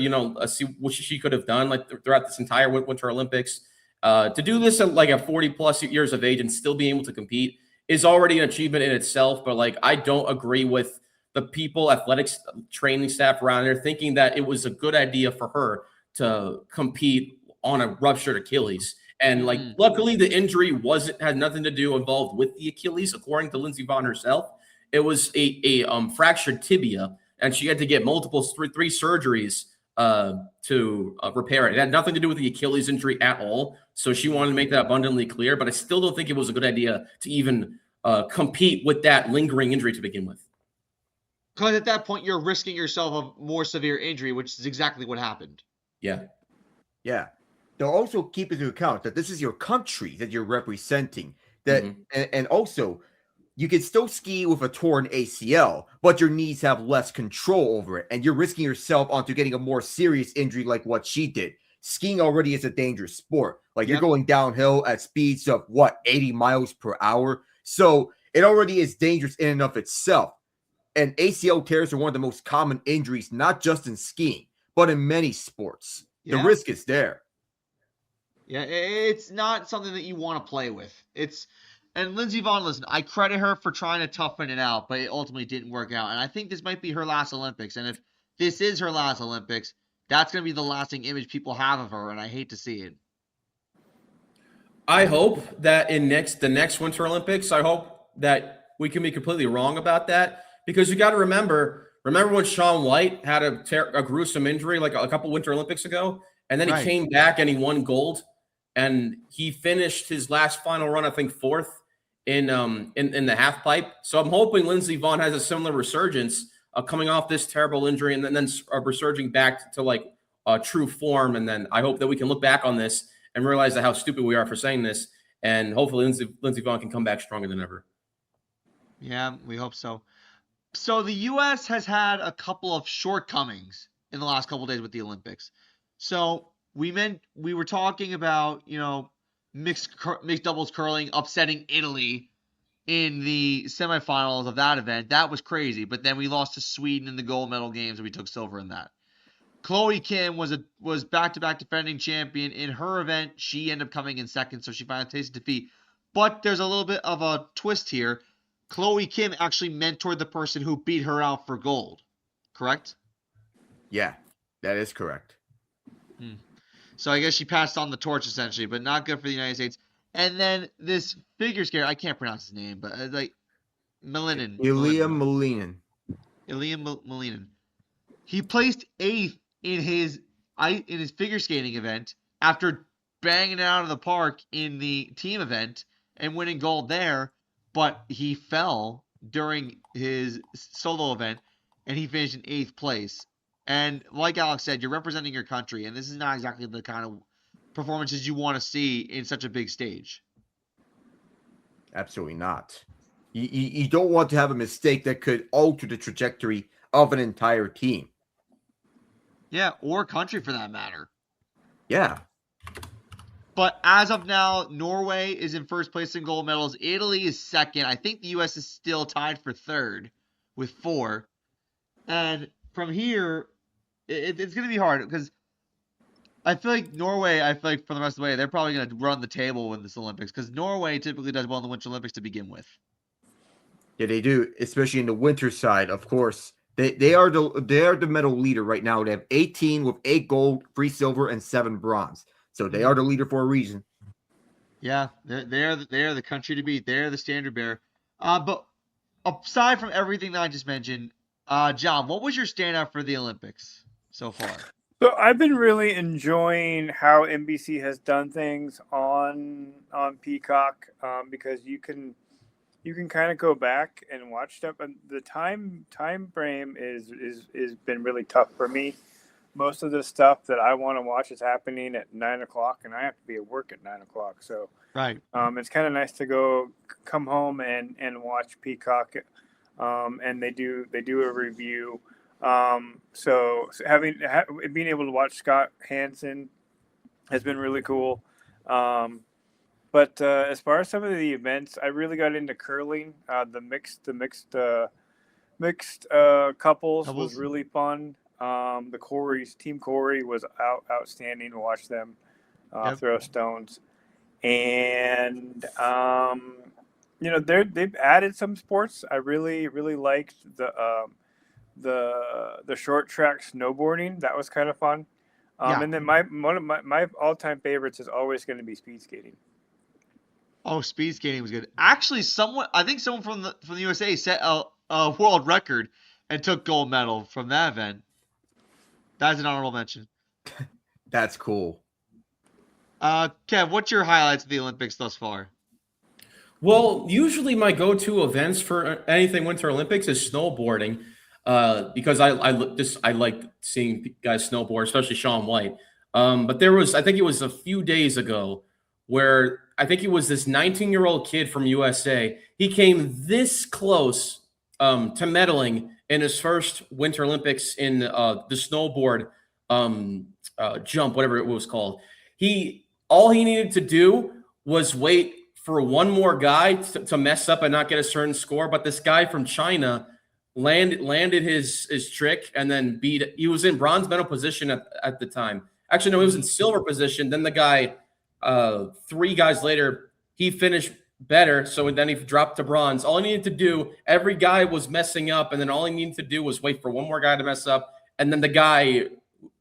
see what she could have done throughout this entire Winter Olympics. To do this at a 40+ years of age and still be able to compete is already an achievement in itself. But I don't agree with the people, athletics, training staff around there thinking that it was a good idea for her to compete on a ruptured Achilles. And luckily the injury had nothing to do involved with the Achilles, according to Lindsey Vonn herself. It was a fractured tibia, and she had to get three surgeries to repair it. It had nothing to do with the Achilles injury at all. So she wanted to make that abundantly clear, but I still don't think it was a good idea to even compete with that lingering injury to begin with. Because at that point, you're risking yourself a more severe injury, which is exactly what happened. Yeah. Yeah. They'll also keep into account that this is your country that you're representing. That and also you can still ski with a torn ACL, but your knees have less control over it, and you're risking yourself onto getting a more serious injury like what she did. Skiing already is a dangerous sport. You're going downhill at speeds of 80 miles per hour. So it already is dangerous in and of itself. And ACL tears are one of the most common injuries, not just in skiing, but in many sports. The risk is there. Yeah, it's not something that you want to play with. And Lindsey Vonn, listen, I credit her for trying to toughen it out, but it ultimately didn't work out. And I think this might be her last Olympics. And if this is her last Olympics, that's going to be the lasting image people have of her, and I hate to see it. I hope that the next Winter Olympics, I hope that we can be completely wrong about that, because you got to remember when Shaun White had a gruesome injury a couple Winter Olympics ago, and then he came back and he won gold, and he finished his last final run, I think, 4th in the half pipe. So I'm hoping Lindsey Vonn has a similar resurgence coming off this terrible injury, and then resurging back to true form. And then I hope that we can look back on this and realize how stupid we are for saying this, and hopefully Lindsey Vonn can come back stronger than ever. Yeah, we hope so. So the U.S. has had a couple of shortcomings in the last couple of days with the Olympics. So we were talking about, mixed doubles curling upsetting Italy in the semifinals of that event. That was crazy. But then we lost to Sweden in the gold medal games, and we took silver in that. Chloe Kim was back-to-back defending champion. In her event, she ended up coming in second, so she finally tasted defeat. But there's a little bit of a twist here. Chloe Kim actually mentored the person who beat her out for gold. Correct? Yeah, that is correct. So I guess she passed on the torch, essentially, but not good for the United States. And then this figure skater, I can't pronounce his name, but Malinin. Ilya Malinin. He placed 8th in his figure skating event after banging it out of the park in the team event and winning gold there, but he fell during his solo event, and he finished in 8th place. And like Alex said, you're representing your country, and this is not exactly the kind of performances you want to see in such a big stage. Absolutely not. You don't want to have a mistake that could alter the trajectory of an entire team. Yeah, or country for that matter. Yeah. But as of now, Norway is in first place in gold medals. Italy is second. I think the U.S. is still tied for third with 4. And from here, it's going to be hard because I feel like Norway, for the rest of the way, they're probably going to run the table in this Olympics because Norway typically does well in the Winter Olympics to begin with. Yeah, they do, especially in the winter side. Of course, they are the medal leader right now. They have 18 with 8 gold, 3 silver, and 7 bronze. So they are the leader for a reason. Yeah, they're the country to beat. They're the standard bearer. But aside from everything that I just mentioned, John, what was your standout for the Olympics so far? So I've been really enjoying how NBC has done things on Peacock because you can kind of go back and watch stuff, and the time frame is been really tough for me. Most of the stuff that I want to watch is happening at 9:00, and I have to be at work at 9:00. So Right. it's kind of nice to come home and watch Peacock, and they do a review. So being able to watch Scott Hansen has been really cool. But as far as some of the events, I really got into curling. The mixed couples was really fun. Team Corey was outstanding to watch them throw stones, and they've added some sports. I really liked the short track snowboarding. That was kind of fun. And then one of my all-time favorites is always going to be speed skating. Oh, speed skating was good. Actually, I think someone from the USA set a world record and took gold medal from that event. That's an honorable mention. That's cool. Kev, what's your highlights of the Olympics thus far? Well, usually my go-to events for anything Winter Olympics is snowboarding, because I like seeing guys snowboard, especially Shaun White. But I think it was a few days ago, where I think it was this 19-year-old kid from USA. He came this close to medaling in his first Winter Olympics in the snowboard jump, whatever it was called. All he needed to do was wait for one more guy to mess up and not get a certain score. But this guy from China landed his trick and then he was in bronze medal position at the time. Actually, no, he was in silver position. Then the guy, 3 guys later, he finished better. So then he dropped to bronze. All he needed to do, every guy was messing up. And then all he needed to do was wait for one more guy to mess up. And then the guy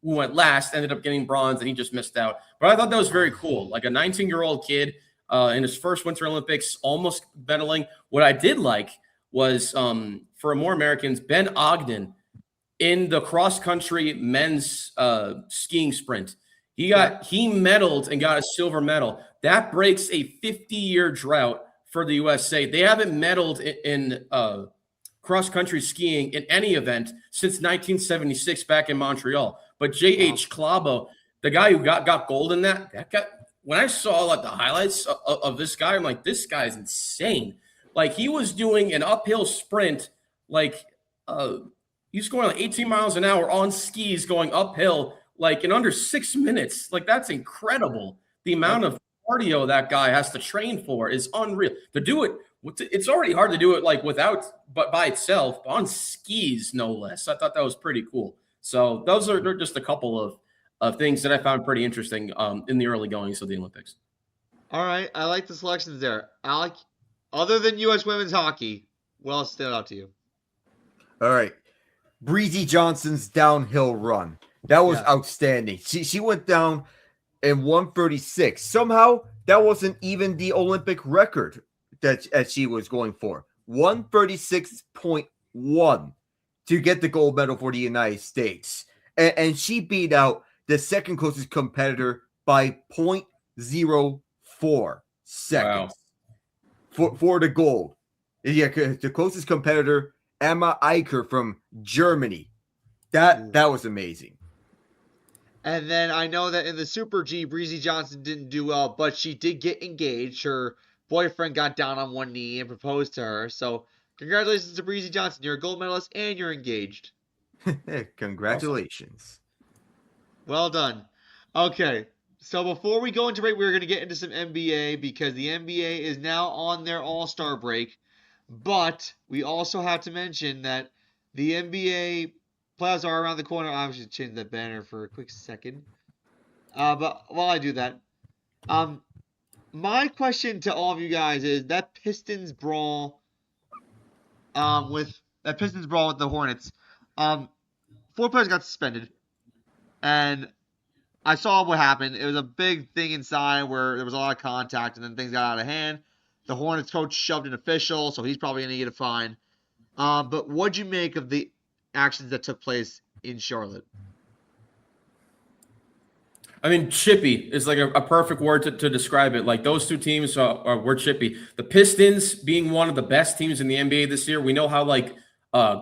who went last ended up getting bronze and he just missed out. But I thought that was very cool. Like a 19-year-old kid in his first Winter Olympics, almost medaling. What I did like was, for more Americans, Ben Ogden in the cross-country men's skiing sprint. He medaled and got a silver medal. That breaks a 50-year drought for the USA. They haven't medaled in cross-country skiing in any event since 1976 back in Montreal. But J.H. Klabo, the guy who got gold in that guy, when I saw the highlights of this guy, I'm like, this guy's insane. Like, he was doing an uphill sprint, he's going 18 miles an hour on skis going uphill, in under 6 minutes. That's incredible. The amount of cardio that guy has to train for is unreal. To do it, it's already hard to do it but by itself, on skis, no less. I thought that was pretty cool. So those are just a couple of things that I found pretty interesting in the early goings of the Olympics. All right, I like the selections there. Alec, other than U.S. women's hockey, what else stood out to you? All right. Breezy Johnson's downhill run. That was outstanding. She went down in 1:36. Somehow, that wasn't even the Olympic record that she was going for. 1:36.1 to get the gold medal for the United States. And she beat out the second closest competitor by 0.04 seconds for the gold. Yeah, the closest competitor, Emma Eicher from Germany. That was amazing. And then I know that in the Super G, Breezy Johnson didn't do well, but she did get engaged. Her boyfriend got down on one knee and proposed to her. So congratulations to Breezy Johnson. You're a gold medalist and you're engaged. Congratulations. Well done. Okay, So before we go into break, we're going to get into some NBA because the NBA is now on their All-Star break. But we also have to mention that the NBA playoffs are around the corner. I'm just change that banner for a quick second. But while I do that, my question to all of you guys is that Pistons brawl with the Hornets. 4 players got suspended, and I saw what happened. It was a big thing inside where there was a lot of contact, and then things got out of hand. The Hornets coach shoved an official, so he's probably going to get a fine. But what'd you make of the actions that took place in Charlotte? I mean, chippy is like a perfect word to describe it. Like those two teams were chippy. The Pistons being one of the best teams in the NBA this year. We know how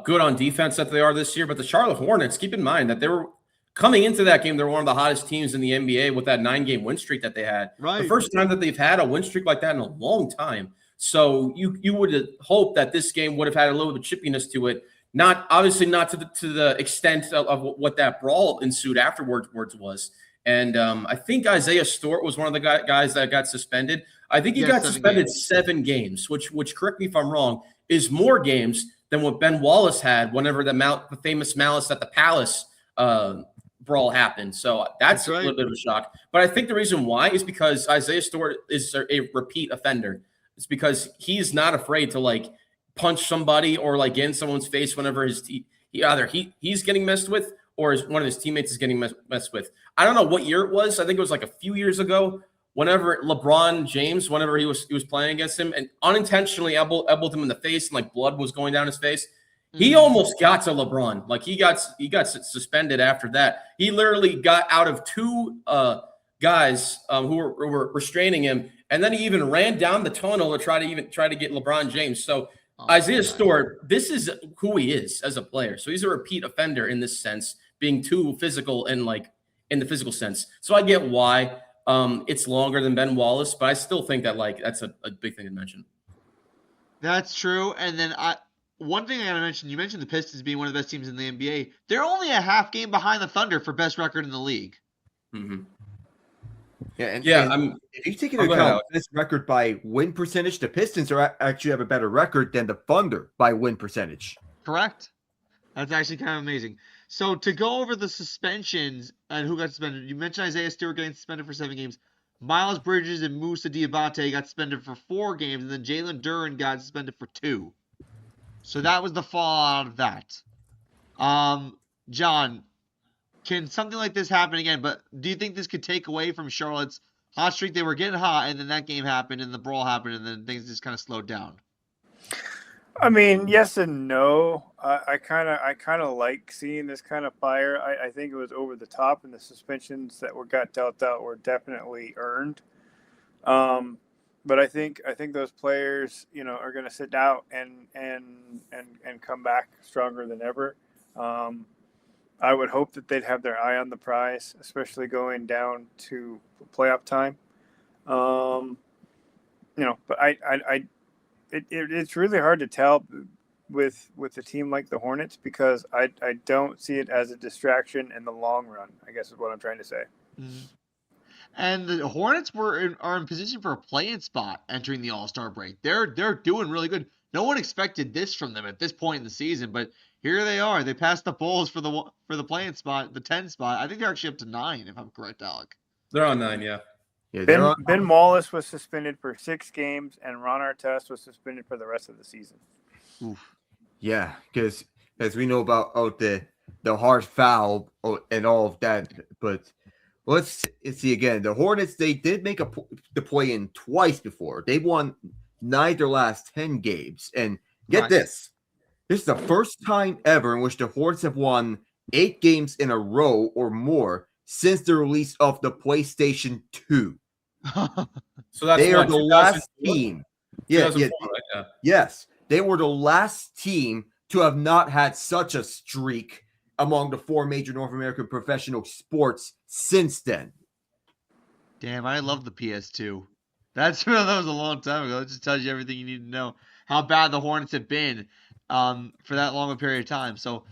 good on defense that they are this year. But the Charlotte Hornets, keep in mind that they were coming into that game. They're one of the hottest teams in the NBA with that 9-game win streak that they had. Right. The first time that they've had a win streak like that in a long time. So you would hope that this game would have had a little bit of chippiness to it. Not obviously not to the extent of what that brawl ensued afterwards was. And I think Isaiah Stewart was one of the guys that got suspended. I think he got suspended 7 games, which correct me if I'm wrong, is more games than what Ben Wallace had whenever the famous Malice at the Palace brawl happened. So that's right. A little bit of a shock. But I think the reason why is because Isaiah Stewart is a repeat offender. It's because he's not afraid to punch somebody or get in someone's face whenever he's getting messed with or one of his teammates is getting messed with. I don't know what year it was. I think it was a few years ago. Whenever LeBron James, whenever he was playing against him, and unintentionally elbowed him in the face, and blood was going down his face. He almost got to LeBron. He got suspended after that. He literally got out of 2 guys who were restraining him, and then he even ran down the tunnel to try to get LeBron James. So Isaiah Stewart, this is who he is as a player. So he's a repeat offender in this sense, being too physical and in the physical sense. So I get why it's longer than Ben Wallace, but I still think that that's a big thing to mention. That's true. And then one thing I gotta mention, you mentioned the Pistons being one of the best teams in the NBA. They're only a half game behind the Thunder for best record in the league. Mm-hmm. Yeah, and if you take into account this record by win percentage, the Pistons actually have a better record than the Thunder by win percentage. Correct. That's actually kind of amazing. So to go over the suspensions and who got suspended, you mentioned Isaiah Stewart getting suspended for 7 games. Miles Bridges and Moussa Diabate got suspended for 4 games, and then Jalen Duren got suspended for 2. So that was the fallout of that. John, can something like this happen again? But do you think this could take away from Charlotte's hot streak? They were getting hot, and then that game happened, and the brawl happened, and then things just kind of slowed down. I mean, yes and no. I kind of like seeing this kind of fire. I think it was over the top, and the suspensions that got dealt out were definitely earned. But I think those players, are going to sit out and come back stronger than ever. I would hope that they'd have their eye on the prize, especially going down to playoff time. But it's really hard to tell with a team like the Hornets because I don't see it as a distraction in the long run, I guess is what I'm trying to say. Mm-hmm. And the Hornets are in position for a play-in spot entering the All-Star break. They're doing really good. No one expected this from them at this point in the season, but here they are. They passed the Bulls for the play-in spot, the 10 spot. I think they're actually up to 9, if I'm correct, Alec. They're on 9, yeah. Ben Wallace was suspended for 6 games, and Ron Artest was suspended for the rest of the season. Oof. Yeah, because as we know about the hard foul and all of that, but let's see again. The Hornets, they did make the play-in twice before. They won 9 of their last 10 games, and get this is the first time ever in which the Hornets have won 8 games in a row or more since the release of the PlayStation 2. So they are the last team. Yeah. Yes, they were the last team to have not had such a streak among the 4 major North American professional sports since then. Damn, I love the PS2. That was a long time ago. That just tells you everything you need to know. How bad the Hornets have been for that long a period of time. So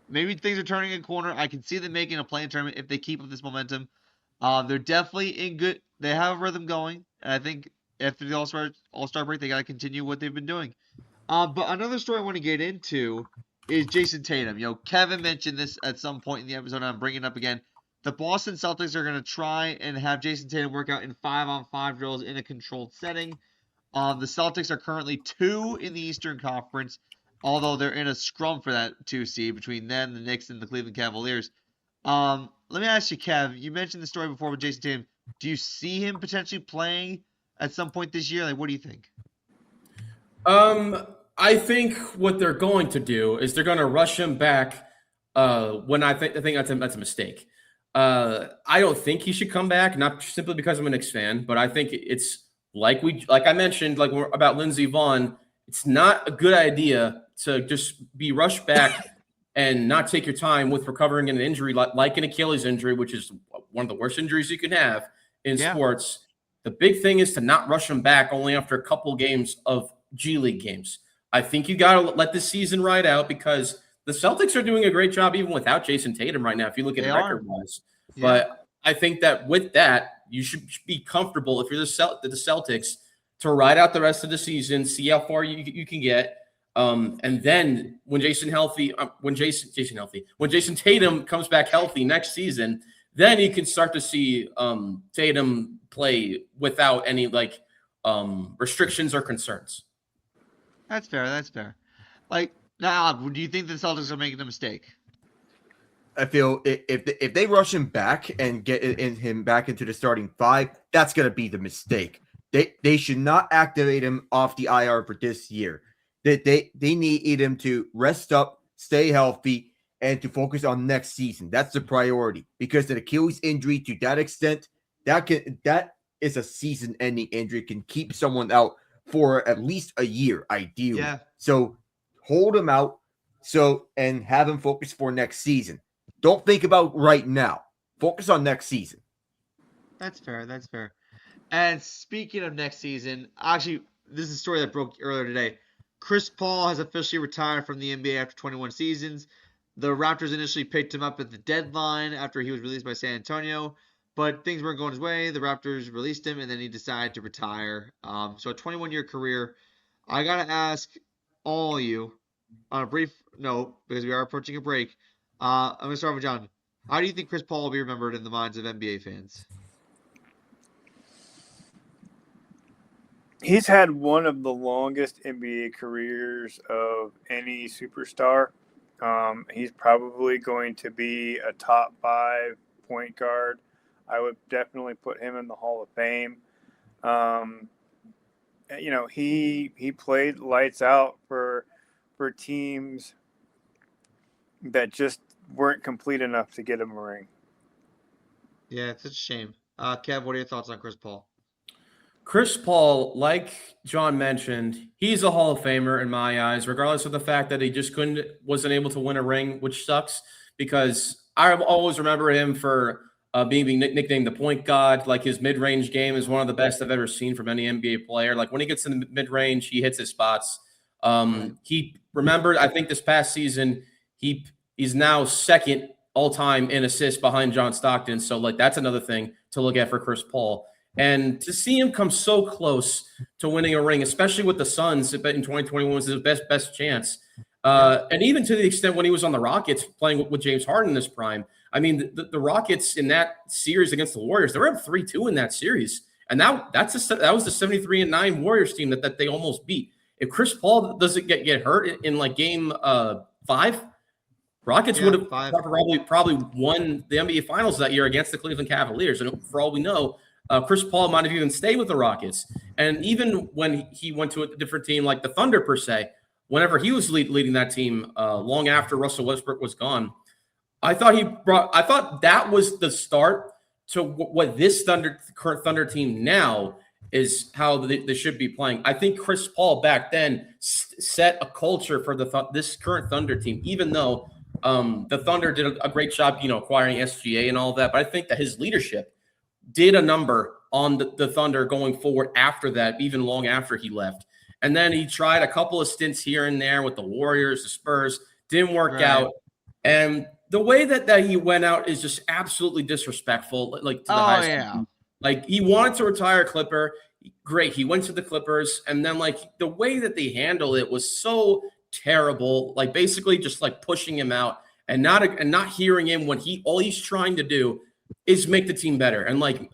maybe things are turning a corner. I can see them making a play-in tournament if they keep up this momentum. They're definitely in good. They have a rhythm going, and I think after the All-Star break, they got to continue what they've been doing. But another story I want to get into is Jason Tatum. Kevin mentioned this at some point in the episode, and I'm bringing it up again. The Boston Celtics are going to try and have Jason Tatum work out in 5-on-5 drills in a controlled setting. The Celtics are currently 2 in the Eastern Conference, although they're in a scrum for that 2 seed between them, the Knicks, and the Cleveland Cavaliers. Let me ask you, Kev. You mentioned the story before with Jason Tatum. Do you see him potentially playing at some point this year? Like, what do you think? I think what they're going to do is they're going to rush him back. When I think that's a mistake. I don't think he should come back, not simply because I'm a Knicks fan, but I think it's like I mentioned, about Lindsey Vonn. It's not a good idea to just be rushed back and not take your time with recovering an injury like an Achilles injury, which is one of the worst injuries you can have in sports. The big thing is to not rush him back only after a couple games of G League games. I think you got to let this season ride out because the Celtics are doing a great job even without Jason Tatum right now, if you look at it record-wise. Yeah. But I think that with that, you should be comfortable if you're the Celtics to ride out the rest of the season, see how far you can get. And then when Jason Tatum comes back healthy next season, then you can start to see Tatum play without any restrictions or concerns. That's fair. Now, do you think the Celtics are making a mistake? I feel if they rush him back and get him back into the starting 5, that's going to be the mistake. They should not activate him off the IR for this year. They need him to rest up, stay healthy, and to focus on next season. That's the priority because the Achilles injury to that extent, that is a season-ending injury, can keep someone out for at least a year, ideally. Yeah. So hold him out and have him focus for next season. Don't think about right now. Focus on next season. That's fair. And speaking of next season, actually, this is a story that broke earlier today. Chris Paul has officially retired from the NBA after 21 seasons. The Raptors initially picked him up at the deadline after he was released by San Antonio, but things weren't going his way. The Raptors released him, and then he decided to retire. So a 21-year career. I got to ask all of you on a brief note, because we are approaching a break. I'm going to start with John. How do you think Chris Paul will be remembered in the minds of NBA fans? He's had one of the longest NBA careers of any superstar. He's probably going to be a top 5 point guard. I would definitely put him in the Hall of Fame. He played lights out for teams that just weren't complete enough to get him a ring. Yeah, it's such a shame. Kev, what are your thoughts on Chris Paul? Chris Paul, like John mentioned, he's a Hall of Famer in my eyes, regardless of the fact that he just wasn't able to win a ring, which sucks because I always remember him for being nicknamed the point god. Like his mid-range game is one of the best I've ever seen from any NBA player. Like when he gets in the mid-range, he hits his spots. He remembered, I think this past season, he's now second all-time in assists behind John Stockton. So that's another thing to look at for Chris Paul. And to see him come so close to winning a ring, especially with the Suns, in 2021 was his best chance. And even to the extent when he was on the Rockets playing with James Harden in his prime. I mean, the Rockets in that series against the Warriors, they were up 3-2 in that series. And that was the 73-9 Warriors team that they almost beat. If Chris Paul doesn't get hurt in game 5, Rockets would have probably won the NBA Finals that year against the Cleveland Cavaliers. And for all we know, Chris Paul might have even stayed with the Rockets. And even when he went to a different team like the Thunder, per se, whenever he was leading that team long after Russell Westbrook was gone, I thought that was the start to what this current Thunder team now is how they should be playing. I think Chris Paul back then set a culture for this current Thunder team, even though the Thunder did a great job, acquiring SGA and all of that. But I think that his leadership did a number on the Thunder going forward after that, even long after he left. And then he tried a couple of stints here and there with the Warriors, the Spurs, didn't work out. And the way that he went out is just absolutely disrespectful. Like to the high school team. Like he wanted to retire a Clipper. Great. He went to the Clippers. And then like the way that they handled it was so terrible. Like basically just like pushing him out and not hearing him when all he's trying to do is make the team better and like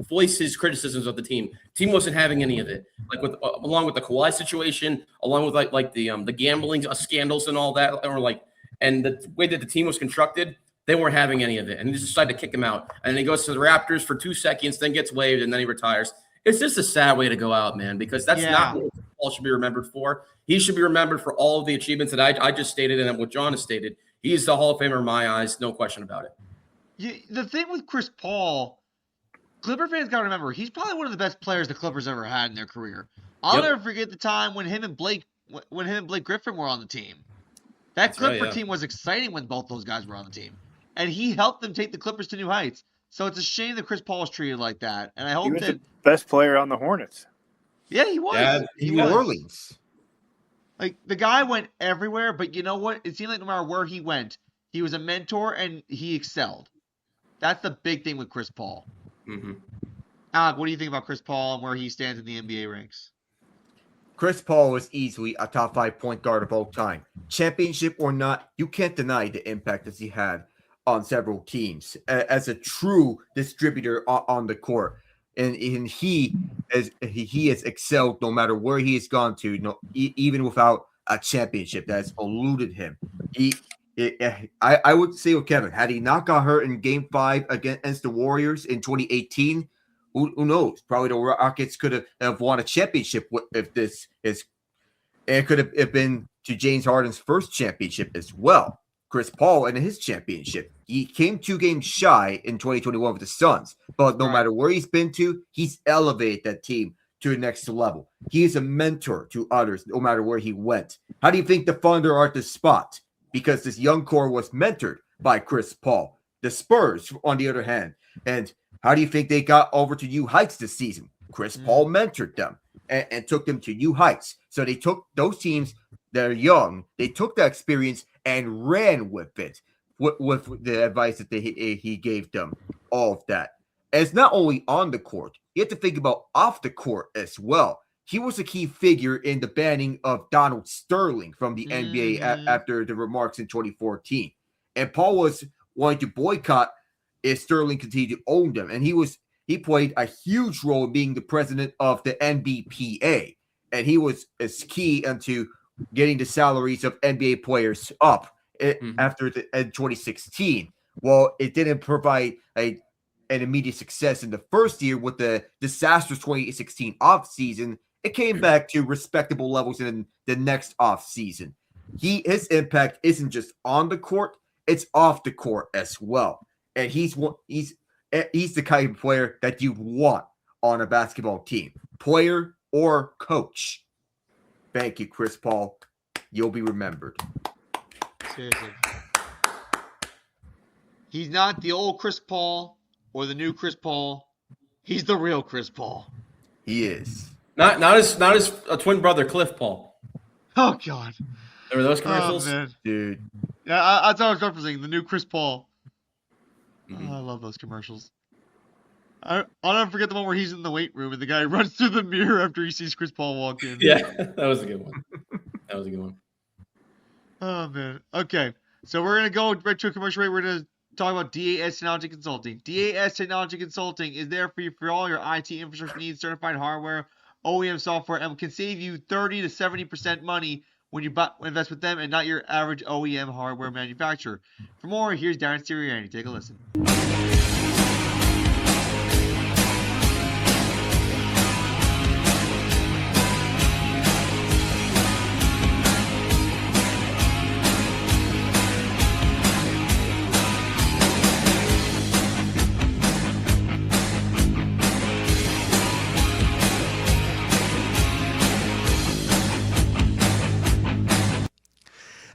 voice his criticisms of the team. Team wasn't having any of it. Like along with the Kawhi situation, along with like the gambling scandals and all that, or like and the way that the team was constructed, they weren't having any of it. And he just decided to kick him out. And then he goes to the Raptors for 2 seconds, then gets waived, and then he retires. It's just a sad way to go out, man, because that's not what Paul should be remembered for. He should be remembered for all of the achievements that I just stated and what John has stated. He's the Hall of Famer in my eyes, no question about it. The thing with Chris Paul, Clipper fans got to remember, he's probably one of the best players the Clippers ever had in their career. I'll never forget the time when him and Blake Griffin were on the team. That Clipper team was exciting when both those guys were on the team. And he helped them take the Clippers to new heights. So it's a shame that Chris Paul was treated like that. And I hope he was the best player on the Hornets. Yeah, he was. Yeah, New Orleans. Like, the guy went everywhere, but you know what? It seemed like no matter where he went, he was a mentor and he excelled. That's the big thing with Chris Paul. Mm-hmm. Alec, what do you think about Chris Paul and where he stands in the NBA ranks? Chris Paul was easily a top 5 point guard of all time. Championship or not, you can't deny the impact that he had on several teams as a true distributor on the court. And he has excelled no matter where he has gone to, even without a championship that has eluded him. I would say with Kevin, had he not got hurt in Game 5 against the Warriors in 2018, who knows? Probably the Rockets could have won a championship if this is. It could have been to James Harden's first championship as well. Chris Paul and his championship. He came 2 games shy in 2021 with the Suns, but no matter where he's been to, he's elevated that team to the next level. He is a mentor to others, no matter where he went. How do you think the Thunder are at this spot? Because this young core was mentored by Chris Paul. The Spurs, on the other hand, and how do you think they got over to new heights this season? Chris Paul mentored them and took them to new heights. So they took those teams that are young, they took that experience and ran with it, with the advice that he gave them, all of that. And it's not only on the court. You have to think about off the court as well. He was a key figure in the banning of Donald Sterling from the NBA after the remarks in 2014. And Paul was wanting to boycott if Sterling continued to own them. And he played a huge role in being the president of the NBPA. And he was as key into getting the salaries of NBA players up after 2016. Well, it didn't provide an immediate success in the first year with the disastrous 2016 offseason. It came back to respectable levels in the next offseason. His impact isn't just on the court, it's off the court as well. And he's the kind of player that you want on a basketball team, player or coach. Thank you, Chris Paul. You'll be remembered. Seriously. He's not the old Chris Paul or the new Chris Paul. He's the real Chris Paul. He is. Not his twin brother Cliff Paul. Oh God. Remember those commercials? Oh, man. Dude. Yeah, that's what I was referencing. The new Chris Paul. Oh, I love those commercials. I'll never forget the one where he's in the weight room and the guy runs through the mirror after he sees Chris Paul walk in. Yeah, that was a good one. Oh, man. Okay, so we're going to go right to a commercial break. We're going to talk about DAS Technology Consulting. DAS Technology Consulting is there for you for all your IT infrastructure needs, certified hardware, OEM software, and can save you 30 to 70% money when you invest with them and not your average OEM hardware manufacturer. For more, here's Darren Sirianni. Take a listen.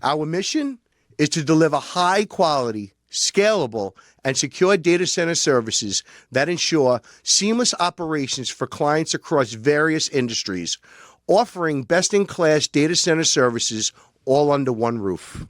Our mission is to deliver high quality, scalable, and secure data center services that ensure seamless operations for clients across various industries, offering best-in-class data center services all under one roof.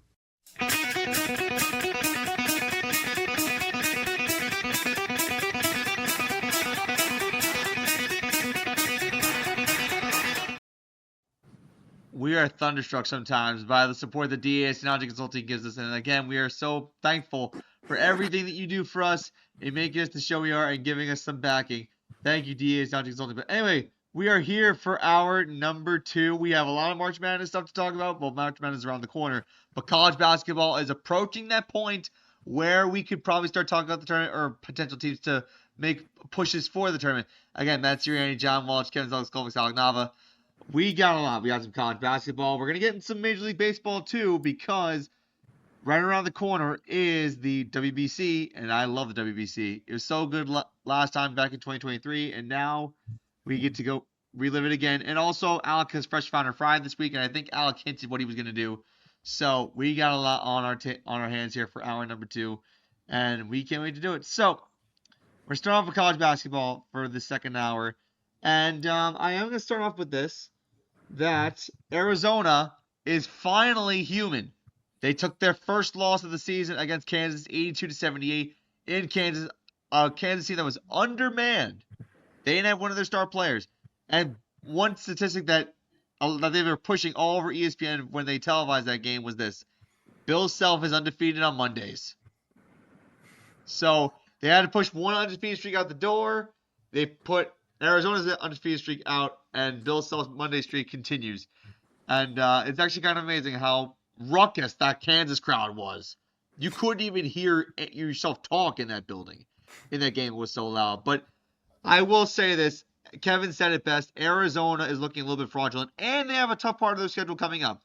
we are thunderstruck sometimes by the support that DAS Technology Consulting gives us. And again, we are so thankful for everything that you do for us in making us the show we are and giving us some backing. Thank you, DAS Technology Consulting. But anyway, we are here for our number 2. We have a lot of March Madness stuff to talk about. Well, March Madness is around the corner, but college basketball is approaching that point where we could probably start talking about the tournament or potential teams to make pushes for the tournament. Again, Matt Sirianni, John Walsh, Kevin Zellers, Colby Nava. We got a lot. We got some college basketball. We're going to get in some Major League Baseball too, because right around the corner is the WBC, and I love the WBC. It was so good last time back in 2023, and now we get to go relive it again. And also, Alec has Fresh Founder Friday this week, and I think Alec hinted what he was going to do. So we got a lot on our hands here for hour number 2, and we can't wait to do it. So we're starting off with college basketball for the second hour. And I am going to start off with this, that Arizona is finally human. They took their first loss of the season against Kansas, 82-78 in Kansas. Kansas team that was undermanned. They didn't have one of their star players. And one statistic that they were pushing all over ESPN when they televised that game was this: Bill Self is undefeated on Mondays. So they had to push one undefeated streak out the door. They put Arizona's undefeated streak out, and Bill Self's Monday streak continues. And it's actually kind of amazing how ruckus that Kansas crowd was. You couldn't even hear yourself talk in that building. In that game, it was so loud. But I will say this. Kevin said it best. Arizona is looking a little bit fraudulent, and they have a tough part of their schedule coming up.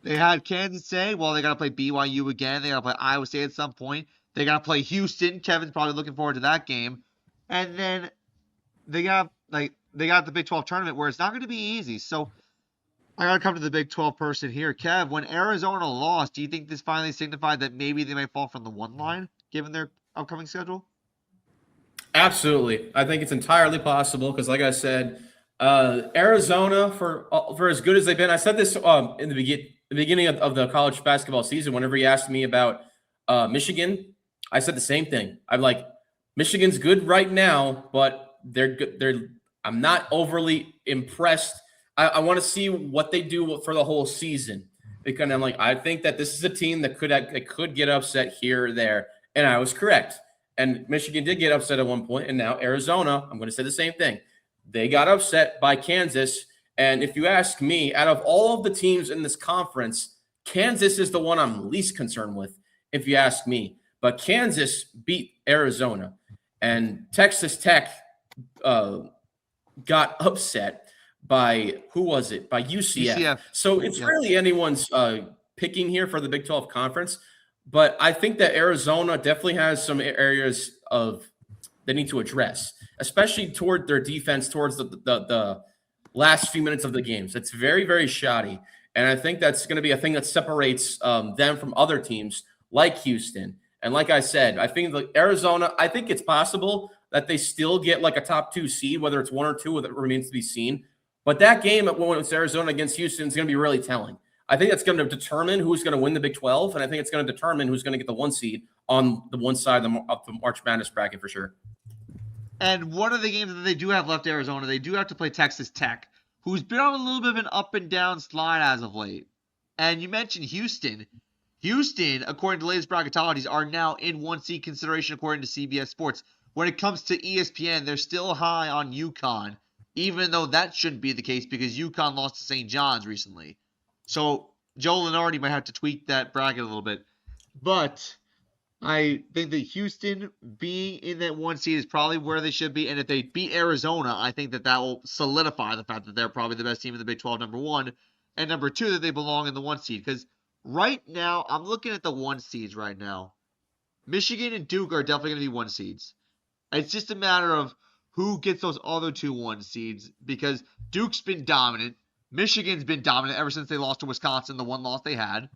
They had Kansas State. Well, they got to play BYU again. They got to play Iowa State at some point. They got to play Houston. Kevin's probably looking forward to that game. And then they got the Big 12 tournament where it's not going to be easy. So I got to come to the Big 12 person here. Kev, when Arizona lost, do you think this finally signified that maybe they might fall from the 1 line given their upcoming schedule? Absolutely. I think it's entirely possible because, like I said, Arizona, for as good as they've been, I said this in the beginning of the college basketball season. Whenever you asked me about Michigan, I said the same thing. I'm like, Michigan's good right now, but they're good. I'm not overly impressed. I want to see what they do for the whole season, because I'm like, I think that this is a team that could get upset here or there, and I was correct. And Michigan did get upset at one point, and now Arizona, I'm going to say the same thing. They got upset by Kansas, and if you ask me, out of all of the teams in this conference, Kansas is the one I'm least concerned with, if you ask me. But Kansas beat Arizona, and Texas Tech got upset by, who was it? By UCF. So it's really anyone's picking here for the Big 12 conference. But I think that Arizona definitely has some areas they need to address, especially toward their defense, towards the last few minutes of the games. It's very, very shoddy. And I think that's going to be a thing that separates them from other teams like Houston. And like I said, I think Arizona, I think it's possible that they still get like a top 2 seed, whether it's 1 or 2, that remains to be seen. But that game when it's Arizona against Houston is going to be really telling. I think that's going to determine who's going to win the Big 12, and I think it's going to determine who's going to get the 1 seed on the one side of the March Madness bracket for sure. And one of the games that they do have left, Arizona, they do have to play Texas Tech, who's been on a little bit of an up and down slide as of late. And you mentioned Houston. Houston, according to the latest bracketologies, are now in 1 seed consideration according to CBS Sports. When it comes to ESPN, they're still high on UConn, even though that shouldn't be the case because UConn lost to St. John's recently. So Joe Lenardi might have to tweak that bracket a little bit. But I think that Houston being in that 1 seed is probably where they should be. And if they beat Arizona, I think that will solidify the fact that they're probably the best team in the Big 12, number 1. And number 2, that they belong in the 1 seed. Because right now, I'm looking at the 1 seeds right now. Michigan and Duke are definitely going to be 1 seeds. It's just a matter of who gets those other 2 1 seeds. Because Duke's been dominant. Michigan's been dominant ever since they lost to Wisconsin, the 1 loss they had.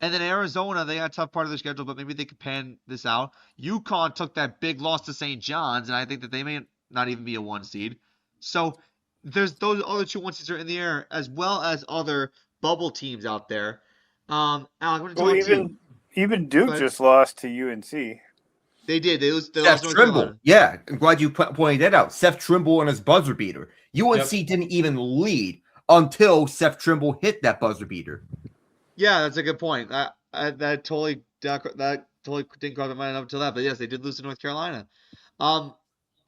And then Arizona, they got a tough part of their schedule, but maybe they could pan this out. UConn took that big loss to St. John's, and I think that they may not even be a 1 seed. So there's those other 2 1 seeds are in the air, as well as other bubble teams out there. Alec, I'm going to talk to you. Even Duke just lost to UNC. They did. They lost Seth North Trimble. Carolina. Yeah, I'm glad you pointed that out. Seth Trimble and his buzzer beater. UNC didn't even lead until Seth Trimble hit that buzzer beater. Yeah, that's a good point. That totally didn't cross my mind up until that. But yes, they did lose to North Carolina.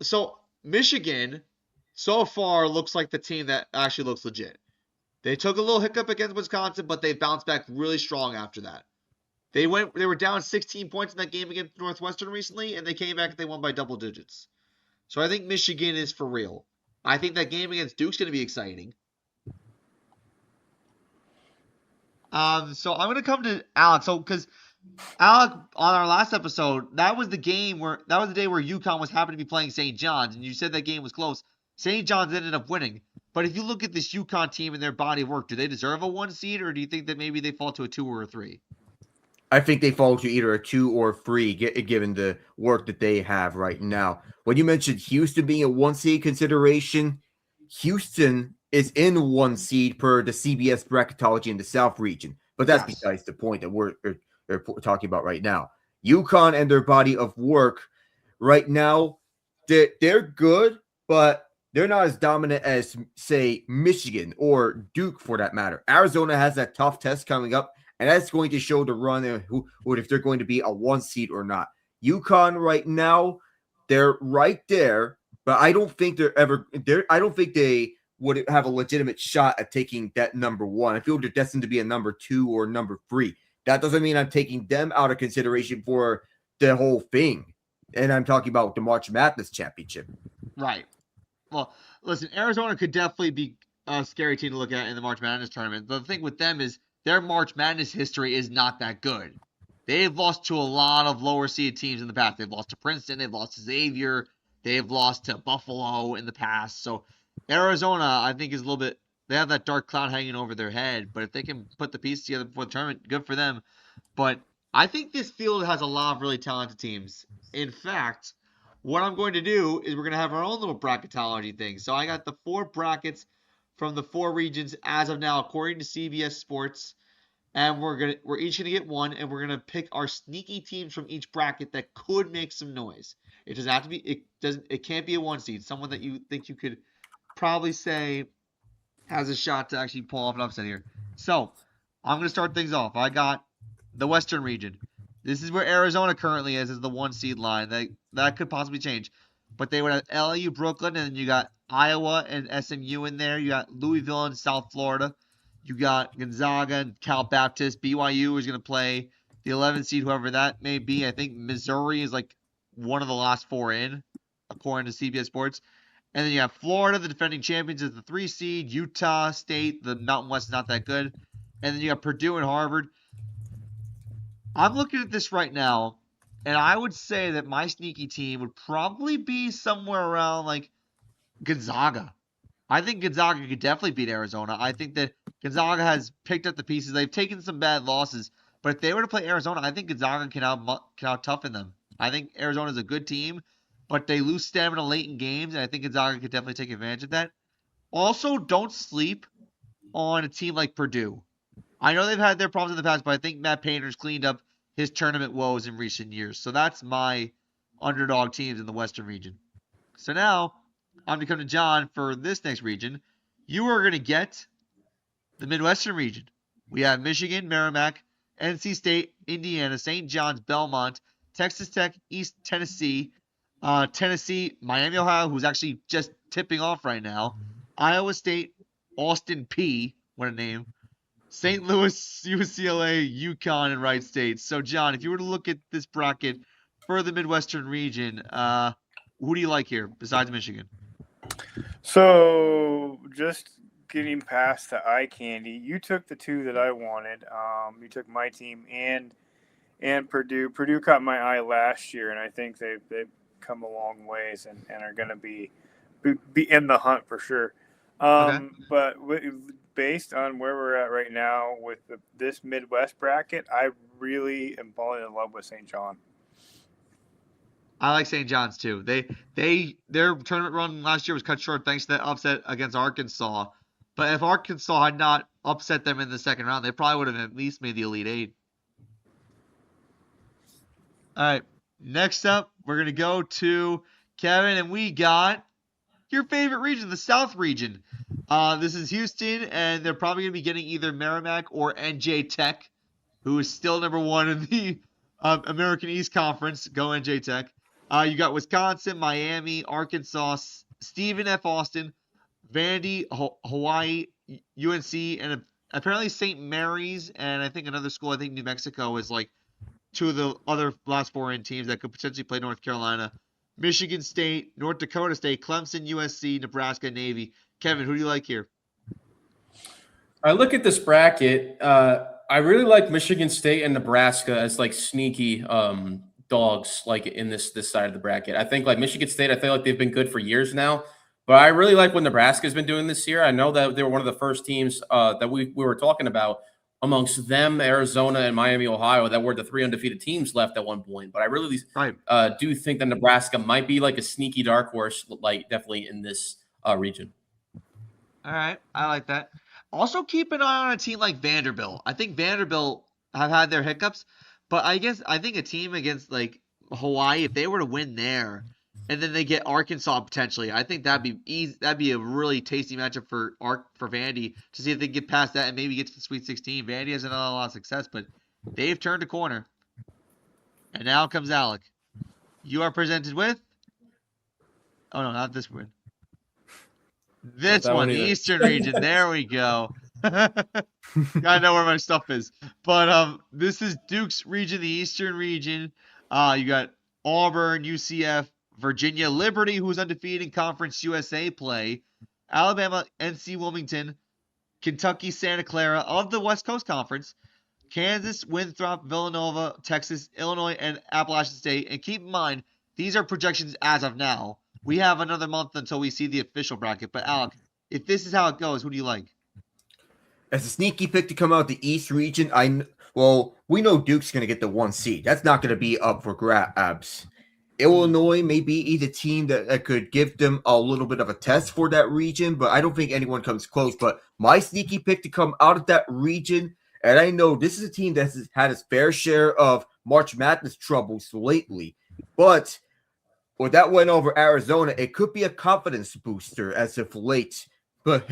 So Michigan so far looks like the team that actually looks legit. They took a little hiccup against Wisconsin, but they bounced back really strong after that. They were down 16 points in that game against Northwestern recently, and they came back and they won by double digits. So I think Michigan is for real. I think that game against Duke's going to be exciting. So I'm going to come to Alex. So because Alec, on our last episode, that was the day where UConn was happening to be playing St. John's, and you said that game was close. St. John's ended up winning. But if you look at this UConn team and their body of work, do they deserve a 1 seed, or do you think that maybe they fall to a 2 or a 3? I think they fall to either a 2 or 3, given the work that they have right now. When you mentioned Houston being a 1 seed consideration, Houston is in 1 seed per the CBS bracketology in the South region. But that's besides the point that we're talking about right now. UConn and their body of work right now, they're good, but they're not as dominant as, say, Michigan or Duke for that matter. Arizona has that tough test coming up, and that's going to show the run and if they're going to be a 1 seed or not. UConn right now, they're right there, but I don't think I don't think they would have a legitimate shot at taking that number 1. I feel they're destined to be a number 2 or number 3. That doesn't mean I'm taking them out of consideration for the whole thing. And I'm talking about the March Madness championship. Right. Well, listen, Arizona could definitely be a scary team to look at in the March Madness tournament. The thing with them is their March Madness history is not that good. They've lost to a lot of lower seed teams in the past. They've lost to Princeton. They've lost to Xavier. They've lost to Buffalo in the past. So Arizona, I think, is a little bit – they have that dark cloud hanging over their head. But if they can put the pieces together before the tournament, good for them. But I think this field has a lot of really talented teams. In fact – what I'm going to do is we're going to have our own little bracketology thing. So I got the 4 brackets from the 4 regions as of now, according to CBS Sports. And we're each going to get one, and we're going to pick our sneaky teams from each bracket that could make some noise. It doesn't have to be, it can't be a 1 seed. Someone that you think you could probably say has a shot to actually pull off an upset here. So I'm going to start things off. I got the Western region. This is where Arizona currently is the 1 seed line. That could possibly change. But they would have LSU, Brooklyn, and then you got Iowa and SMU in there. You got Louisville and South Florida. You got Gonzaga and Cal Baptist. BYU is going to play the 11th seed, whoever that may be. I think Missouri is like one of the last 4 in, according to CBS Sports. And then you have Florida, the defending champions, is the 3 seed. Utah State, the Mountain West is not that good. And then you have Purdue and Harvard. I'm looking at this right now, and I would say that my sneaky team would probably be somewhere around like Gonzaga. I think Gonzaga could definitely beat Arizona. I think that Gonzaga has picked up the pieces. They've taken some bad losses, but if they were to play Arizona, I think Gonzaga can out-toughen them. I think Arizona is a good team, but they lose stamina late in games, and I think Gonzaga could definitely take advantage of that. Also, don't sleep on a team like Purdue. I know they've had their problems in the past, but I think Matt Painter's cleaned up his tournament woes in recent years. So that's my underdog teams in the Western region. So now I'm going to come to John for this next region. You are going to get the Midwestern region. We have Michigan, Merrimack, NC State, Indiana, St. John's, Belmont, Texas Tech, East Tennessee, Tennessee, Miami, Ohio, who's actually just tipping off right now, Iowa State, Austin P, what a name, St. Louis, UCLA, UConn, and Wright State. So, John, if you were to look at this bracket for the Midwestern region, who do you like here besides Michigan? So, just getting past the eye candy, you took the 2 that I wanted. You took my team and Purdue. Purdue caught my eye last year, and I think they've come a long ways and are going to be in the hunt for sure. Okay. But based on where we're at right now with this Midwest bracket, I really am falling in love with St. John. I like St. John's too. Their tournament run last year was cut short thanks to that upset against Arkansas. But if Arkansas had not upset them in the second round, they probably would have at least made the Elite Eight. All right. Next up, we're going to go to Kevin, and we got your favorite region, the South region. This is Houston, and they're probably going to be getting either Merrimack or NJ Tech, who is still number one in the American East Conference. Go NJ Tech. You got Wisconsin, Miami, Arkansas, Stephen F. Austin, Vandy, Hawaii, UNC, and apparently St. Mary's, and I think another school. I think New Mexico is like two of the other last four in teams that could potentially play North Carolina. Michigan State, North Dakota State, Clemson, USC, Nebraska, Navy. Kevin, who do you like here? I look at this bracket. I really like Michigan State and Nebraska as like sneaky dogs, like in this side of the bracket. I think like Michigan State, I feel like they've been good for years now, but I really like what Nebraska's been doing this year. I know that they were one of the first teams that we were talking about amongst them, Arizona and Miami, Ohio, that were the 3 undefeated teams left at one point. But I really do think that Nebraska might be like a sneaky dark horse, like definitely in this region. All right, I like that. Also, keep an eye on a team like Vanderbilt. I think Vanderbilt have had their hiccups, but I think a team against like Hawaii, if they were to win there, and then they get Arkansas potentially, I think that'd be easy. That'd be a really tasty matchup for Vandy to see if they can get past that and maybe get to the Sweet 16. Vandy hasn't had a lot of success, but they've turned a corner. And now comes Alec. You are presented with. Oh no, not this one. This one, the Eastern region. There we go. I know where my stuff is. But this is Duke's region, the Eastern region. You got Auburn, UCF, Virginia, Liberty, who's undefeated in Conference USA play, Alabama, NC Wilmington, Kentucky, Santa Clara of the West Coast Conference, Kansas, Winthrop, Villanova, Texas, Illinois, and Appalachian State. And keep in mind, these are projections as of now. We have another month until we see the official bracket. But Alec, if this is how it goes, who do you like? As a sneaky pick to come out the East region, we know Duke's going to get the 1 seed. That's not going to be up for grabs. Illinois may be the team that could give them a little bit of a test for that region, but I don't think anyone comes close. But my sneaky pick to come out of that region, and I know this is a team that has had its fair share of March Madness troubles lately, but with that win over Arizona, it could be a confidence booster as of late. But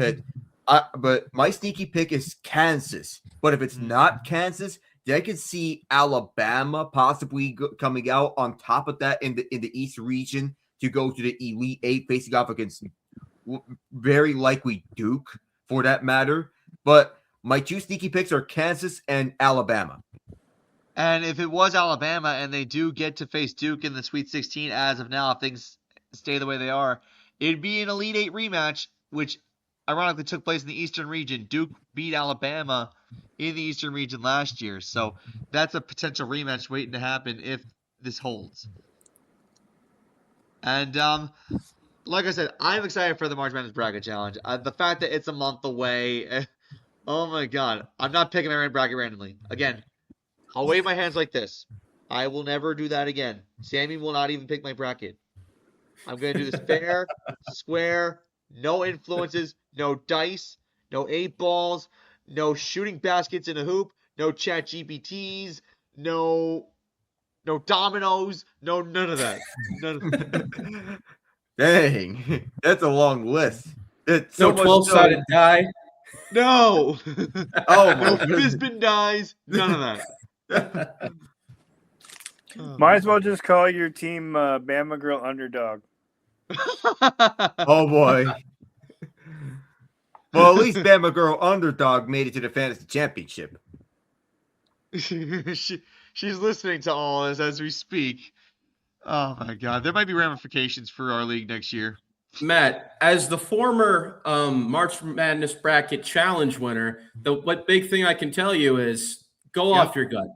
my sneaky pick is Kansas. But if it's not Kansas, then I could see Alabama possibly coming out on top of that in the East region to go to the Elite Eight, facing off against very likely Duke for that matter. But my 2 sneaky picks are Kansas and Alabama. And if it was Alabama and they do get to face Duke in the Sweet 16 as of now, if things stay the way they are, it'd be an Elite Eight rematch, which ironically took place in the Eastern region. Duke beat Alabama in the Eastern region last year. So that's a potential rematch waiting to happen if this holds. And like I said, I'm excited for the March Madness Bracket Challenge. The fact that it's a month away, oh my God. I'm not picking my bracket randomly. Again, I'll wave my hands like this. I will never do that again. Sammy will not even pick my bracket. I'm going to do this fair, square, no influences, no dice, no 8 balls, no shooting baskets in a hoop, no chat GPTs, no dominoes, none of that. None of that. Dang, that's a long list. It's so 12-sided die. No. Oh no my Fizbin dies. None of that. Might as well just call your team Bama Girl Underdog. Oh boy. Well, at least Bama Girl Underdog made it to the fantasy championship. She's listening to all this as we speak. Oh my God, there might be ramifications for our league next year. Matt, as the former March Madness Bracket Challenge winner, what big thing I can tell you is go off your gut.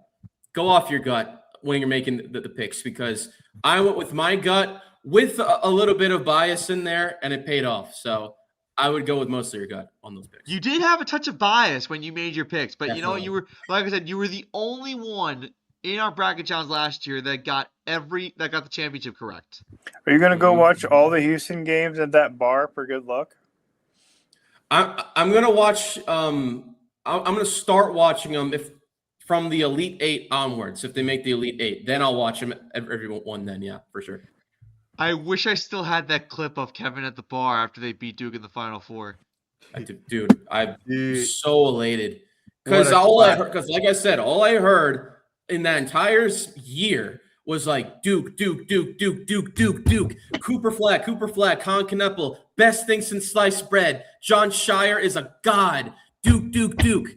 Go off your gut when you're making the picks, because I went with my gut with a little bit of bias in there, and it paid off. So I would go with most of your gut on those picks. You did have a touch of bias when you made your picks, but Definitely. you know, you were, like I said, you were the only one in our bracket challenge last year that got the championship correct. Are you going to go watch all the Houston games at that bar for good luck? I'm going to watch. I'm going to start watching them from the Elite Eight onwards. If they make the Elite Eight, then I'll watch them every one. Then, yeah, for sure. I wish I still had that clip of Kevin at the bar after they beat Duke in the Final Four. Dude, I'm Dude. so elated because What a like I said, all I heard in that entire year was like Duke, Cooper Flag, Con Kneppel, best thing since sliced bread. John Shire is a god. Duke.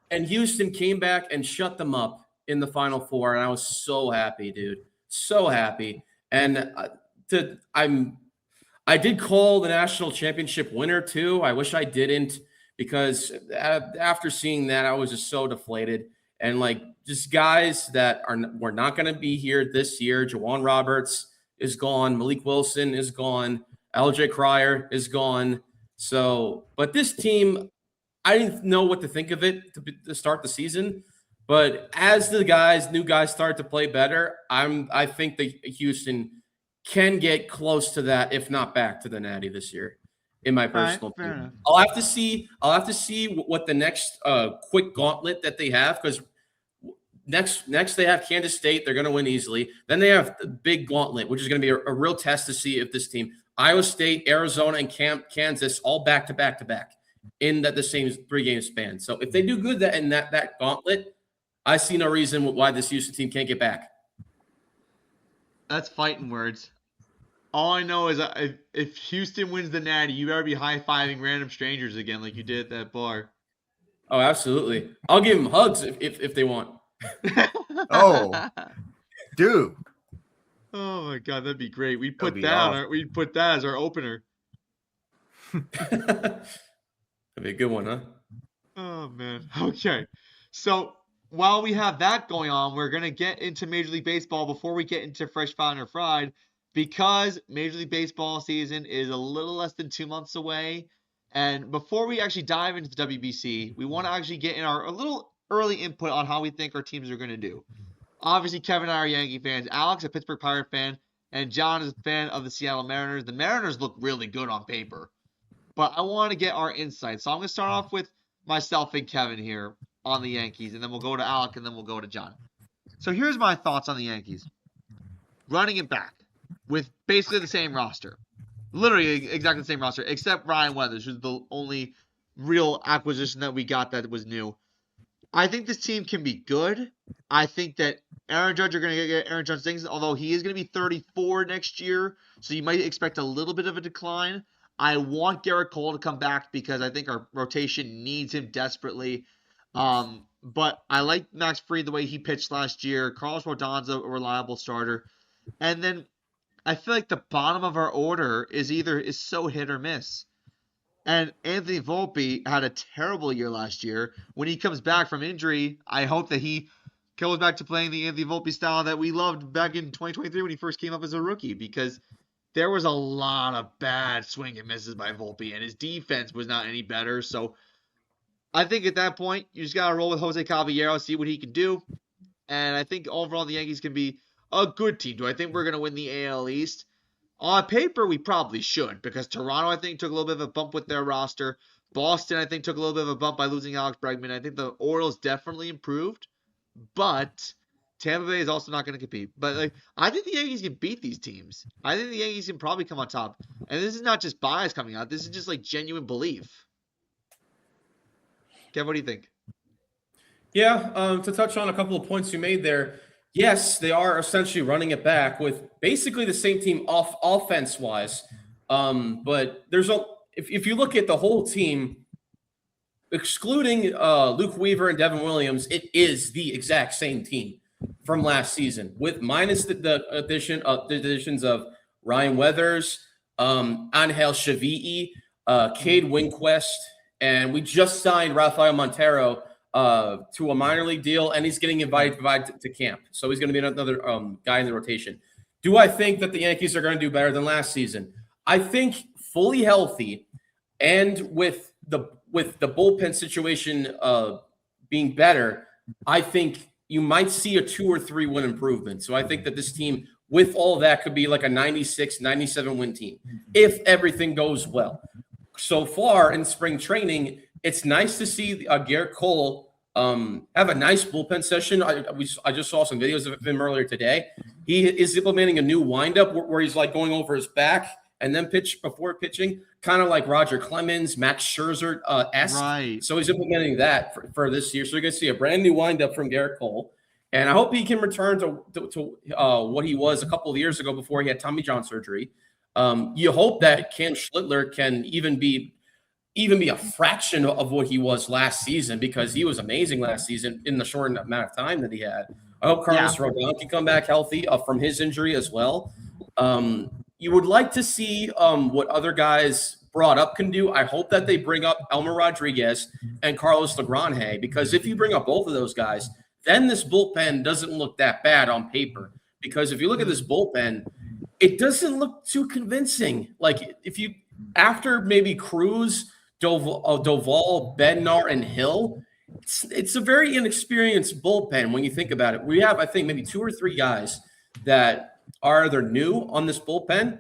And Houston came back and shut them up in the Final Four, and I was so happy, dude. So happy. And I did call the national championship winner too. I wish I didn't because after seeing that, I was just so deflated. And like just guys that were not going to be here this year. Jawan Roberts is gone. Malik Wilson is gone. LJ Cryer is gone. So, but this team, I didn't know what to think of it to start the season. But as the new guys start to play better, I think that Houston can get close to that, if not back to the Natty this year, in my personal opinion. I'll have to see what the next quick gauntlet that they have, because next they have Kansas State. They're going to win easily. Then they have the big gauntlet, which is going to be a real test to see if this team, Iowa State, Arizona, and Kansas, all back to back in the same 3-game span. So if they do good in that gauntlet, I see no reason why this Houston team can't get back. That's fighting words. All I know is if Houston wins the Natty, you better be high-fiving random strangers again like you did at that bar. Oh, absolutely. I'll give them hugs if they want. Oh, dude. Oh my God, that'd be great. We'd put That'd be that awesome. we'd put that as our opener. That'd be a good one, huh? Oh man. Okay. So while we have that going on, we're gonna get into Major League Baseball before we get into Fresh Found or Fried, because Major League Baseball season is a little less than 2 months away. And before we actually dive into the WBC, we want to actually get in a little early input on how we think our teams are going to do. Obviously, Kevin and I are Yankee fans. Alex, a Pittsburgh Pirate fan, and John is a fan of the Seattle Mariners. The Mariners look really good on paper, but I want to get our insights. So I'm going to start off with myself and Kevin here on the Yankees, and then we'll go to Alec, and then we'll go to John. So here's my thoughts on the Yankees. Running it back with basically the same roster. Literally exactly the same roster, except Ryan Weathers, who's the only real acquisition that we got that was new. I think this team can be good. I think that Aaron Judge are going to get Aaron Judge things, although he is going to be 34 next year, so you might expect a little bit of a decline. I want Garrett Cole to come back because I think our rotation needs him desperately. But I like Max Fried the way he pitched last year. Carlos Rodon's a reliable starter. And then I feel like the bottom of our order is so hit or miss. And Anthony Volpe had a terrible year last year. When he comes back from injury, I hope that he goes back to playing the Anthony Volpe style that we loved back in 2023 when he first came up as a rookie, because there was a lot of bad swing and misses by Volpe, and his defense was not any better. So I think at that point, you just got to roll with Jose Caballero, see what he can do. And I think overall the Yankees can be a good team. Do I think we're going to win the AL East? On paper, we probably should, because Toronto, I think, took a little bit of a bump with their roster. Boston, I think, took a little bit of a bump by losing Alex Bregman. I think the Orioles definitely improved, but Tampa Bay is also not going to compete. But I think the Yankees can beat these teams. I think the Yankees can probably come on top. And this is not just bias coming out. This is just genuine belief. Kev, what do you think? Yeah, to touch on a couple of points you made there, yes, they are essentially running it back with basically the same team offense-wise. But if you look at the whole team, excluding Luke Weaver and Devin Williams, it is the exact same team from last season, with minus the additions of Ryan Weathers, Angel Shavii, Cade Winquist, and we just signed Rafael Montero to a minor league deal, and he's getting invited to camp. So he's going to be another guy in the rotation. Do I think that the Yankees are going to do better than last season? I think fully healthy and with the bullpen situation being better, I think you might see a 2 or 3 win improvement. So I think that this team, with all that, could be like a 96, 97 win team if everything goes well. So far in spring training, it's nice to see Garrett Cole have a nice bullpen session. I just saw some videos of him earlier today. He is implementing a new windup where he's going over his back and then pitch before pitching, kind of like Roger Clemens, Max Scherzer esque. Right. So he's implementing that for this year. So you're going to see a brand new windup from Garrett Cole. And I hope he can return to what he was a couple of years ago before he had Tommy John surgery. You hope that Cam Schlittler can even be a fraction of what he was last season, because he was amazing last season in the short amount of time that he had. I hope Carlos Rodon can come back healthy from his injury as well. You would like to see what other guys brought up can do. I hope that they bring up Elmer Rodriguez and Carlos Legrange, because if you bring up both of those guys, then this bullpen doesn't look that bad on paper. Because if you look at this bullpen, it doesn't look too convincing. Like if you, after maybe Cruz, Doval, Bednar, and Hill, it's a very inexperienced bullpen when you think about it. We have, I think, maybe 2 or 3 guys that are either new on this bullpen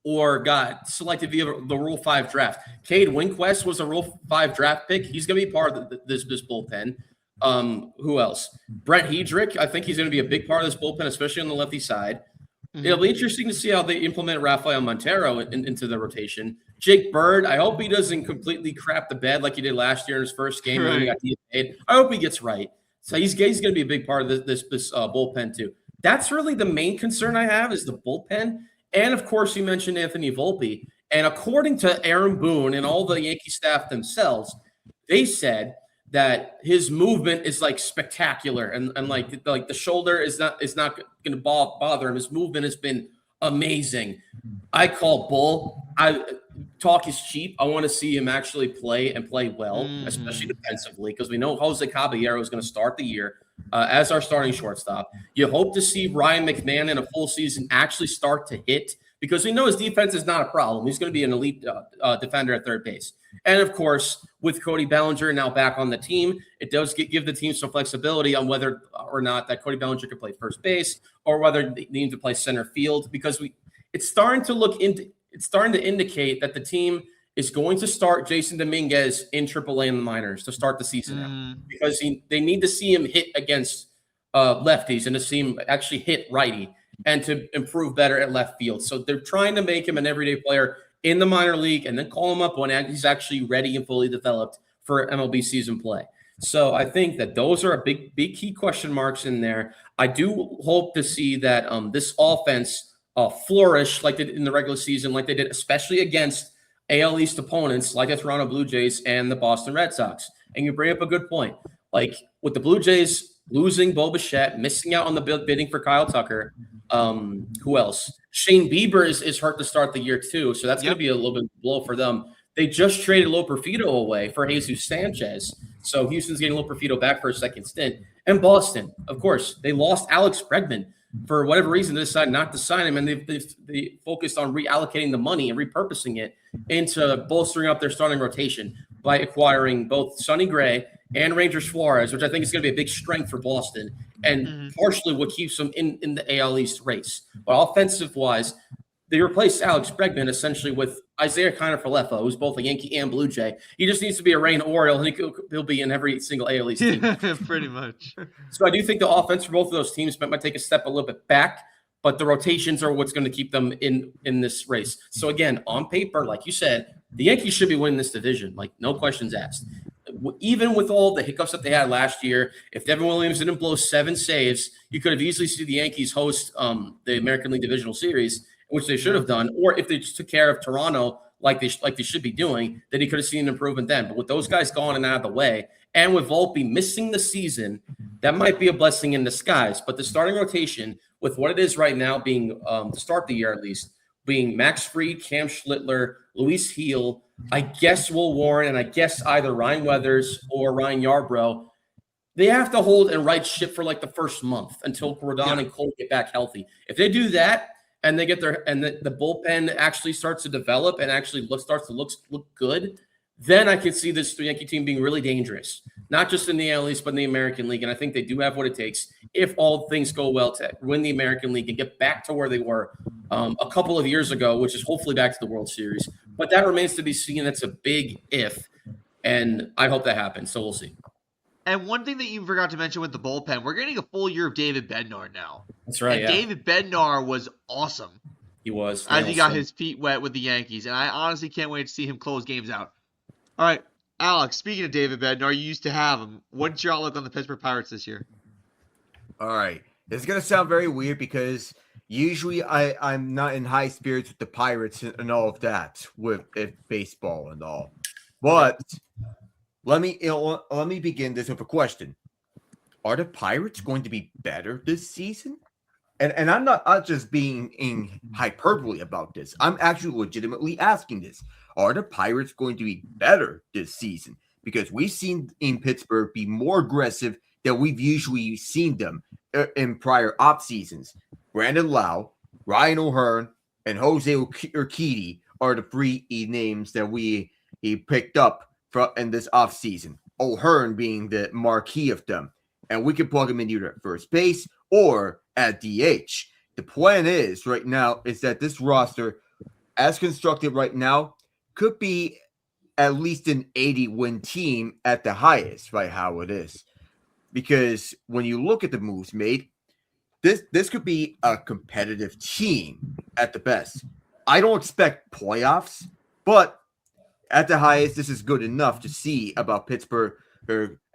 or got selected via the Rule 5 draft. Cade Winquist was a Rule 5 draft pick. He's going to be part of this bullpen. Who else? Brent Hedrick. I think he's going to be a big part of this bullpen, especially on the lefty side. It'll be interesting to see how they implement Rafael Montero into the rotation. Jake Bird, I hope he doesn't completely crap the bed like he did last year in his first game when he got DFA'd. I hope he gets right. So he's going to be a big part of this bullpen too. That's really the main concern I have, is the bullpen. And of course, you mentioned Anthony Volpe. And according to Aaron Boone and all the Yankee staff themselves, they said that his movement is like spectacular, and like the shoulder is not going to bother him. His movement has been amazing. I call bull. Talk is cheap. I want to see him actually play and play well, especially defensively, because we know Jose Caballero is going to start the year as our starting shortstop. You hope to see Ryan McMahon in a full season actually start to hit, because we know his defense is not a problem. He's going to be an elite defender at third base. And of course, with Cody Bellinger now back on the team, it does give the team some flexibility on whether or not that Cody Bellinger can play first base, or whether they need to play center field, because it's starting to indicate that the team is going to start Jason Dominguez in AAA in the minors to start the season now, because they need to see him hit against lefties and to see him actually hit righty and to improve better at left field. So they're trying to make him an everyday player in the minor league and then call him up when he's actually ready and fully developed for MLB season play. So I think that those are a big key question marks in there. I do hope to see that this offense flourish like they did in the regular season, like they did, especially against AL East opponents like the Toronto Blue Jays and the Boston Red Sox. And you bring up a good point. Like with the Blue Jays losing Bo Bichette, missing out on the bidding for Kyle Tucker. Who else? Shane Bieber is hurt to start the year too, so that's going to be a little bit blow for them. They just traded Loperfido away for Jesus Sanchez, so Houston's getting Loperfido back for a second stint. And Boston, of course, they lost Alex Bregman for whatever reason. They decided not to sign him, and they focused on reallocating the money and repurposing it into bolstering up their starting rotation by acquiring both Sonny Gray and Ranger Suarez, which I think is going to be a big strength for Boston and partially what keeps them in the AL East race. But offensive-wise, they replaced Alex Bregman essentially with Isaiah Kiner-Falefa, who's both a Yankee and Blue Jay. He just needs to be a Rain Oriole, and he'll be in every single AL East team. Pretty much. So I do think the offense for both of those teams might take a step a little bit back, but the rotations are what's going to keep them in this race. So again, on paper, like you said, the Yankees should be winning this division, like no questions asked. Even with all the hiccups that they had last year, if Devin Williams didn't blow 7 saves, you could have easily seen the Yankees host the American League Divisional Series, which they should have done. Or if they just took care of Toronto like they should be doing, then he could have seen an improvement then. But with those guys gone and out of the way, and with Volpe missing the season, that might be a blessing in disguise. But the starting rotation, with what it is right now, being to start the year at least, being Max Fried, Cam Schlittler, Luis Heel, I guess Will Warren, and I guess either Ryan Weathers or Ryan Yarbrough, they have to hold and right ship for like the first month until Rodon and Cole get back healthy. If they do that and they get the bullpen actually starts to develop and actually starts to look good, then I could see this Yankee team being really dangerous, not just in the AL East, but in the American League. And I think they do have what it takes, if all things go well, to win the American League and get back to where they were a couple of years ago, which is hopefully back to the World Series. But that remains to be seen. That's a big if, and I hope that happens. So we'll see. And one thing that you forgot to mention with the bullpen, we're getting a full year of David Bednar now. That's right. And David Bednar was awesome He was. as he got Nelson. his feet wet with the Yankees, and I honestly can't wait to see him close games out. All right, Alex, speaking of David Bednar, you used to have him. What's your outlook on the Pittsburgh Pirates this year? All right. It's going to sound very weird because usually I'm not in high spirits with the Pirates and all of that with baseball and all. But let me begin this with a question. Are the Pirates going to be better this season? And I'm not just being in hyperbole about this. I'm actually legitimately asking this. Are the Pirates going to be better this season? Because we've seen in Pittsburgh be more aggressive than we've usually seen them in prior off seasons. Brandon Lau, Ryan O'Hearn, and Jose Urquidy are the three names that he picked up in this offseason. O'Hearn being the marquee of them. And we can plug him in either at first base or at DH. The plan is right now is that this roster, as constructed right now, could be at least an 80-win team at the highest, right? How it is. Because when you look at the moves made, this could be a competitive team at the best. I don't expect playoffs, but at the highest, this is good enough to see about Pittsburgh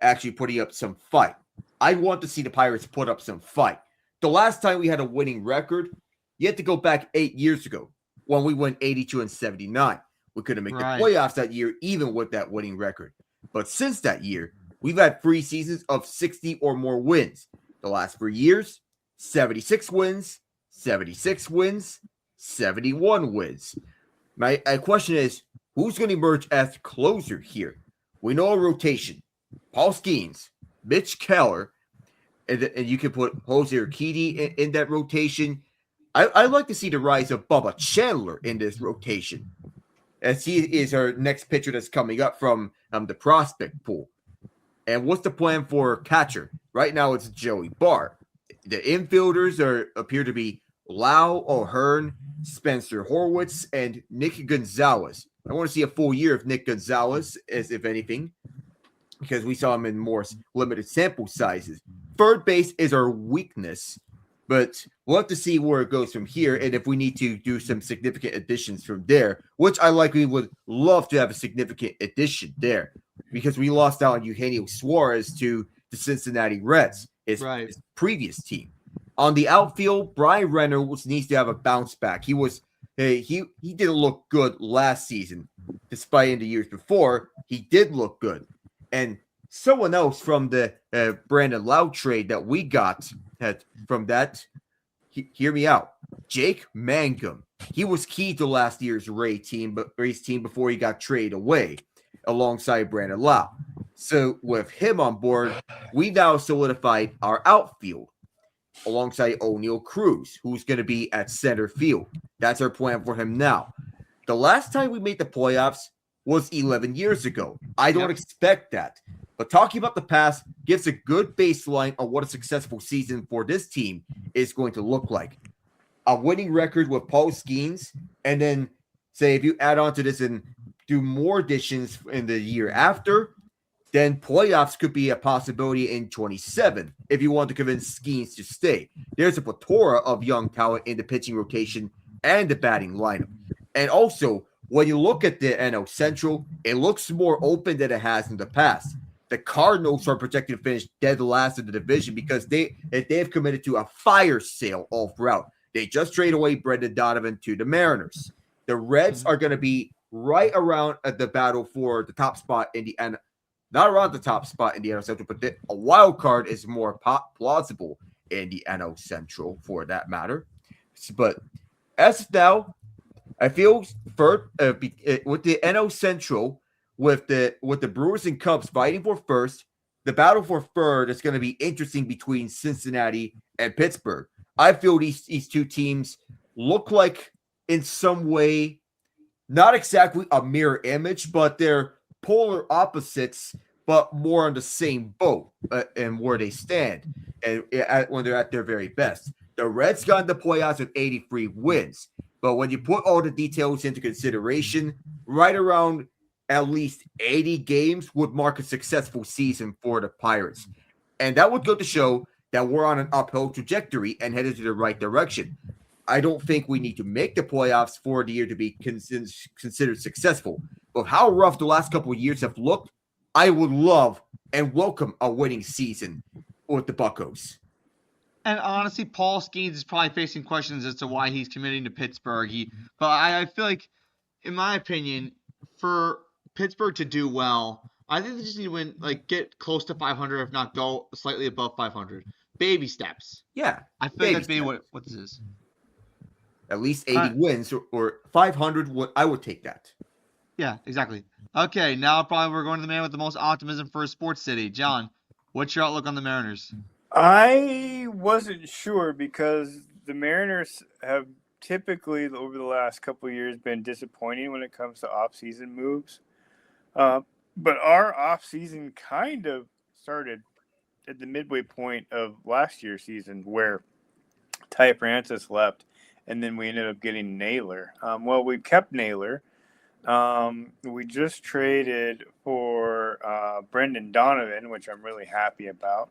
actually putting up some fight. I want to see the Pirates put up some fight. The last time we had a winning record, you had to go back 8 years ago when we went 82-79. We couldn't make the playoffs that year, even with that winning record. But since that year, we've had 3 seasons of 60 or more wins. The last 3 years, 76 wins, 76 wins, 71 wins. My question is, who's going to emerge as closer here? We know a rotation. Paul Skeens, Mitch Keller, and you can put Jose Urquidy in that rotation. I'd like to see the rise of Bubba Chandler in this rotation, as he is our next pitcher that's coming up from the prospect pool. And what's the plan for catcher? Right now, it's Joey Bart. The infielders appear to be Lau, O'Hearn, Spencer Horwitz, and Nick Gonzalez. I want to see a full year of Nick Gonzalez, as if anything, because we saw him in more limited sample sizes. Third base is our weakness, but we'll have to see where it goes from here and if we need to do some significant additions from there, which I likely would love to have a significant addition there because we lost out on Eugenio Suarez to the Cincinnati Reds, his previous team. On the outfield, Brian Reynolds needs to have a bounce back. He didn't look good last season, despite in the years before. He did look good. And someone else from the Brandon Lau trade that we got from that, hear me out, Jake Mangum. He was key to last year's Rays team before he got traded away alongside Brandon Lau. So with him on board, we now solidified our outfield alongside O'Neal Cruz, who's going to be at center field. That's our plan for him now. The last time we made the playoffs was 11 years ago. I don't expect that. But talking about the past gives a good baseline on what a successful season for this team is going to look like. A winning record with Paul Skeens, and then say if you add on to this and do more additions in the year after, then playoffs could be a possibility in 27 if you want to convince Skeens to stay. There's a plethora of young talent in the pitching rotation and the batting lineup. And also, when you look at the NL Central, it looks more open than it has in the past. The Cardinals are projected to finish dead last in the division because they have committed to a fire sale all throughout. They just traded away Brendan Donovan to the Mariners. The Reds are going to be right around at the battle for the top spot in the NL. Not around the top spot in the NL Central, but a wild card is more plausible in the NL Central for that matter. But as of now, I feel third with the NL Central, with the Brewers and Cubs fighting for first, the battle for third is going to be interesting between Cincinnati and Pittsburgh. I feel these two teams look like in some way, not exactly a mirror image, but they're polar opposites, but more on the same boat and where they stand and when they're at their very best. The Reds got in the playoffs with 83 wins, but when you put all the details into consideration, right around at least 80 games would mark a successful season for the Pirates. And that would go to show that we're on an uphill trajectory and headed to the right direction. I don't think we need to make the playoffs for the year to be considered successful. But how rough the last couple of years have looked, I would love and welcome a winning season with the Buccos. And honestly, Paul Skeens is probably facing questions as to why he's committing to Pittsburgh. But I feel like, in my opinion, for Pittsburgh to do well, I think they just need to win, like get close to 500, if not go slightly above 500. Baby steps. Yeah. I feel like that's maybe what this is. At least 80 wins or 500. I would take that. Yeah, exactly. Okay, now probably we're going to the man with the most optimism for a sports city. John, what's your outlook on the Mariners? I wasn't sure because the Mariners have typically over the last couple of years been disappointing when it comes to off-season moves. But our off-season kind of started at the midway point of last year's season where Ty Francis left, and then we ended up getting Naylor. Well, we kept Naylor. We just traded for Brendan Donovan, which I'm really happy about.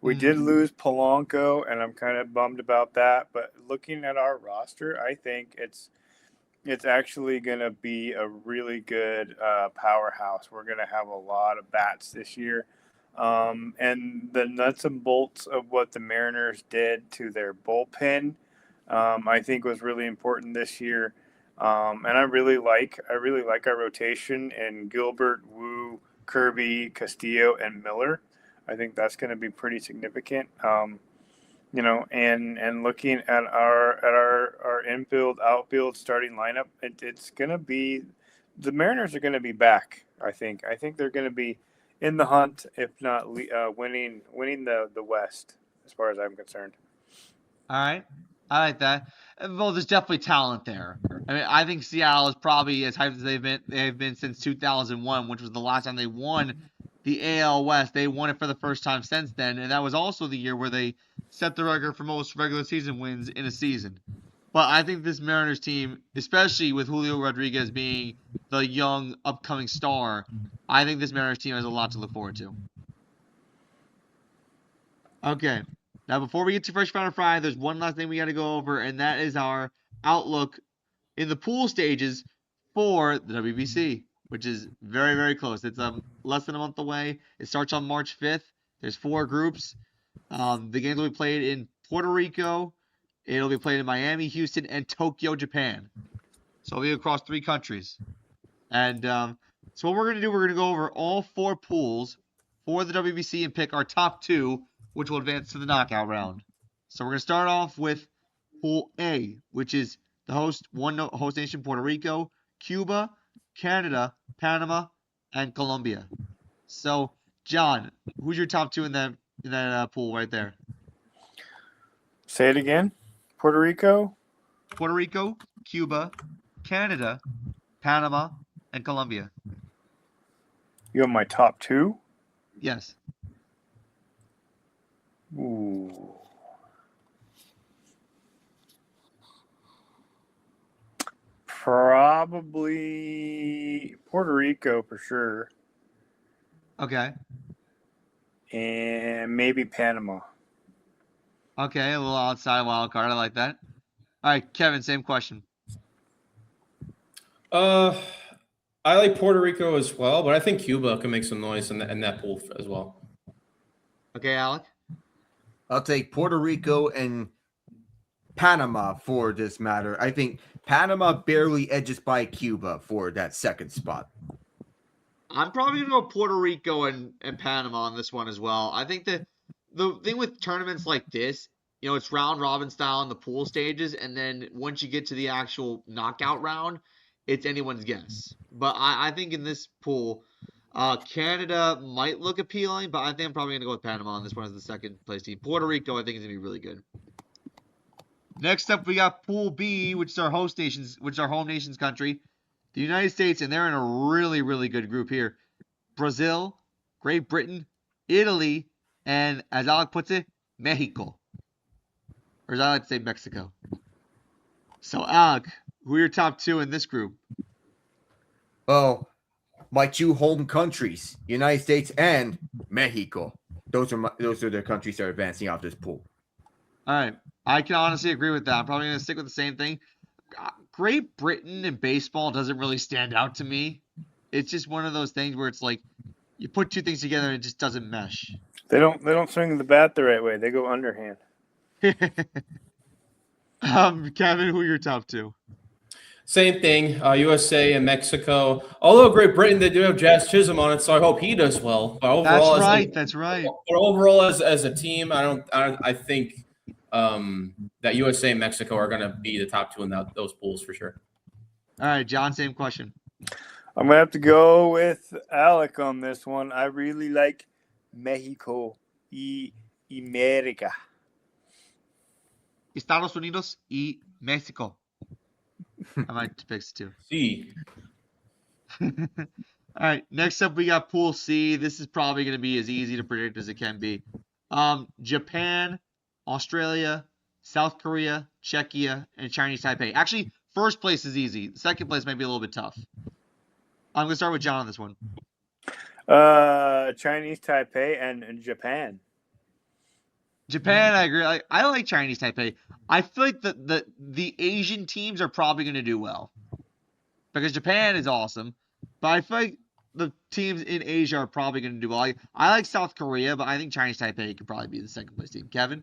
We did lose Polanco, and I'm kind of bummed about that. But looking at our roster, I think it's actually going to be a really good powerhouse. We're going to have a lot of bats this year. And the nuts and bolts of what the Mariners did to their bullpen, I think was really important this year. And I really like our rotation in Gilbert, Wu, Kirby, Castillo, and Miller. I think that's going to be pretty significant. And looking at our infield, outfield, starting lineup, it's going to be the Mariners are going to be back. I think they're going to be in the hunt, if not winning the West, as far as I'm concerned. All right. I like that. Well, there's definitely talent there. I mean, I think Seattle is probably as hyped as they've been since 2001, which was the last time they won the AL West. They won it for the first time since then, and that was also the year where they set the record for most regular season wins in a season. But I think this Mariners team, especially with Julio Rodriguez being the young upcoming star, I think this Mariners team has a lot to look forward to. Okay. Now, before we get to First Round of Friday, there's one last thing we got to go over, and that is our outlook in the pool stages for the WBC, which is very, very close. It's less than a month away. It starts on March 5th. There's 4 groups. The games will be played in Puerto Rico. It'll be played in Miami, Houston, and Tokyo, Japan. So it'll be across 3 countries. And so what we're going to do, we're going to go over all 4 pools for the WBC and pick our top 2, which will advance to the knockout round. So we're going to start off with Pool A, which is the host nation, Puerto Rico, Cuba, Canada, Panama, and Colombia. So, John, who's your top 2 in that pool right there? Say it again. Puerto Rico, Cuba, Canada, Panama, and Colombia. You have my top 2? Yes. Ooh. Probably Puerto Rico for sure. Okay. And maybe Panama. Okay, a little outside wild card. I like that. All right, Kevin, same question. I like Puerto Rico as well, but I think Cuba can make some noise in that pool as well. Okay, Alec? I'll take Puerto Rico and Panama for this matter. I think Panama barely edges by Cuba for that second spot. I'm probably going to go Puerto Rico and Panama on this one as well. I think the thing with tournaments like this, it's round robin style in the pool stages, and then once you get to the actual knockout round, it's anyone's guess. But I think in this pool, Canada might look appealing, but I think I'm probably going to go with Panama on this one as the second place team. Puerto Rico, I think, is going to be really good. Next up, we got Pool B, which is our home nations country, the United States, and they're in a really, really good group here. Brazil, Great Britain, Italy, and as Alec puts it, Mexico. Or as I like to say, Mexico. So, Alec, who are your top 2 in this group? Well, my 2 home countries, United States and Mexico. Those are the countries that are advancing out of this pool. All right. I can honestly agree with that. I'm probably going to stick with the same thing. Great Britain in baseball doesn't really stand out to me. It's just one of those things where it's like you put two things together and it just doesn't mesh. They don't swing the bat the right way. They go underhand. Kevin, who are your top two? Same thing, USA and Mexico. Although Great Britain, they do have Jazz Chisholm on it, so I hope he does well. But overall, That's right. But overall, as a team, I think that USA and Mexico are going to be the top two in those pools for sure. All right, John, same question. I'm gonna have to go with Alec on this one. I really like Mexico y America. Estados Unidos y Mexico. I might fix it too. C. All right, next up we got Pool C. This is probably going to be as easy to predict as it can be. Japan, Australia, South Korea, Czechia, and Chinese Taipei. Actually, first place is easy. Second place might be a little bit tough. I'm going to start with John on this one. Chinese Taipei and Japan. Japan, I agree. I like Chinese Taipei. I feel like the Asian teams are probably going to do well because Japan is awesome, but I feel like the teams in Asia are probably going to do well. I like South Korea, but I think Chinese Taipei could probably be the second place team. Kevin?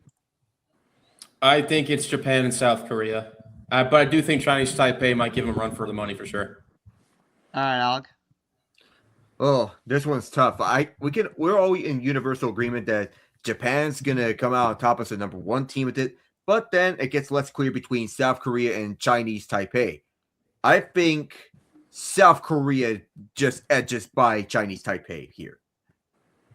I think it's Japan and South Korea, but I do think Chinese Taipei might give them a run for the money for sure. All right, Alec. Oh, this one's tough. We're all in universal agreement that Japan's gonna come out on top as the number one team with it, but then it gets less clear between South Korea and Chinese Taipei. I think South Korea just edges by Chinese Taipei here.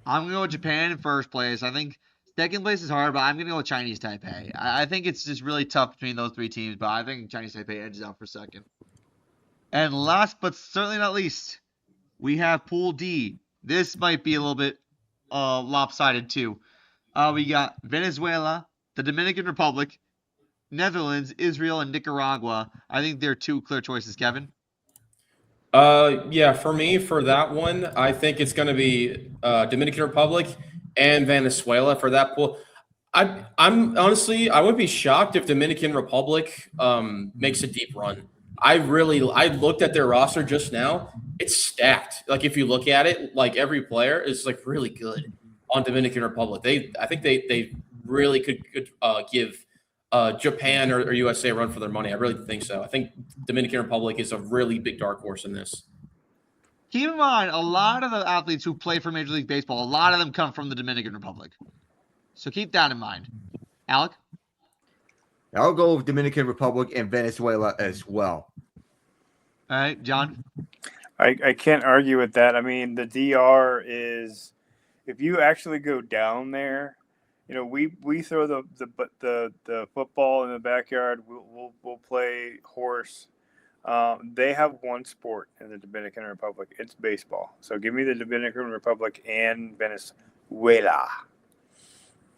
I'm gonna go with Japan in first place. I think second place is hard, but I'm gonna go with Chinese Taipei. I think it's just really tough between those three teams, but I think Chinese Taipei edges out for second. And last but certainly not least, we have Pool D. This might be a little bit lopsided too. We got Venezuela, the Dominican Republic, Netherlands, Israel, and Nicaragua. I think they're two clear choices, Kevin. Yeah, for me, for that one, I think it's going to be Dominican Republic and Venezuela for that pool. I'm honestly, I would be shocked if Dominican Republic makes a deep run. I looked at their roster just now. It's stacked. Like if you look at it, like every player is like really good on Dominican Republic. I think they really could give Japan or USA a run for their money. I really think so. I think Dominican Republic is a really big dark horse in this. Keep in mind, a lot of the athletes who play for Major League Baseball, a lot of them come from the Dominican Republic. So keep that in mind. Alec? I'll go with Dominican Republic and Venezuela as well. All right, John? I can't argue with that. I mean, the DR is, if you actually go down there, you know, we throw the football in the backyard. We'll play horse. They have one sport in the Dominican Republic. It's baseball. So give me the Dominican Republic and Venezuela.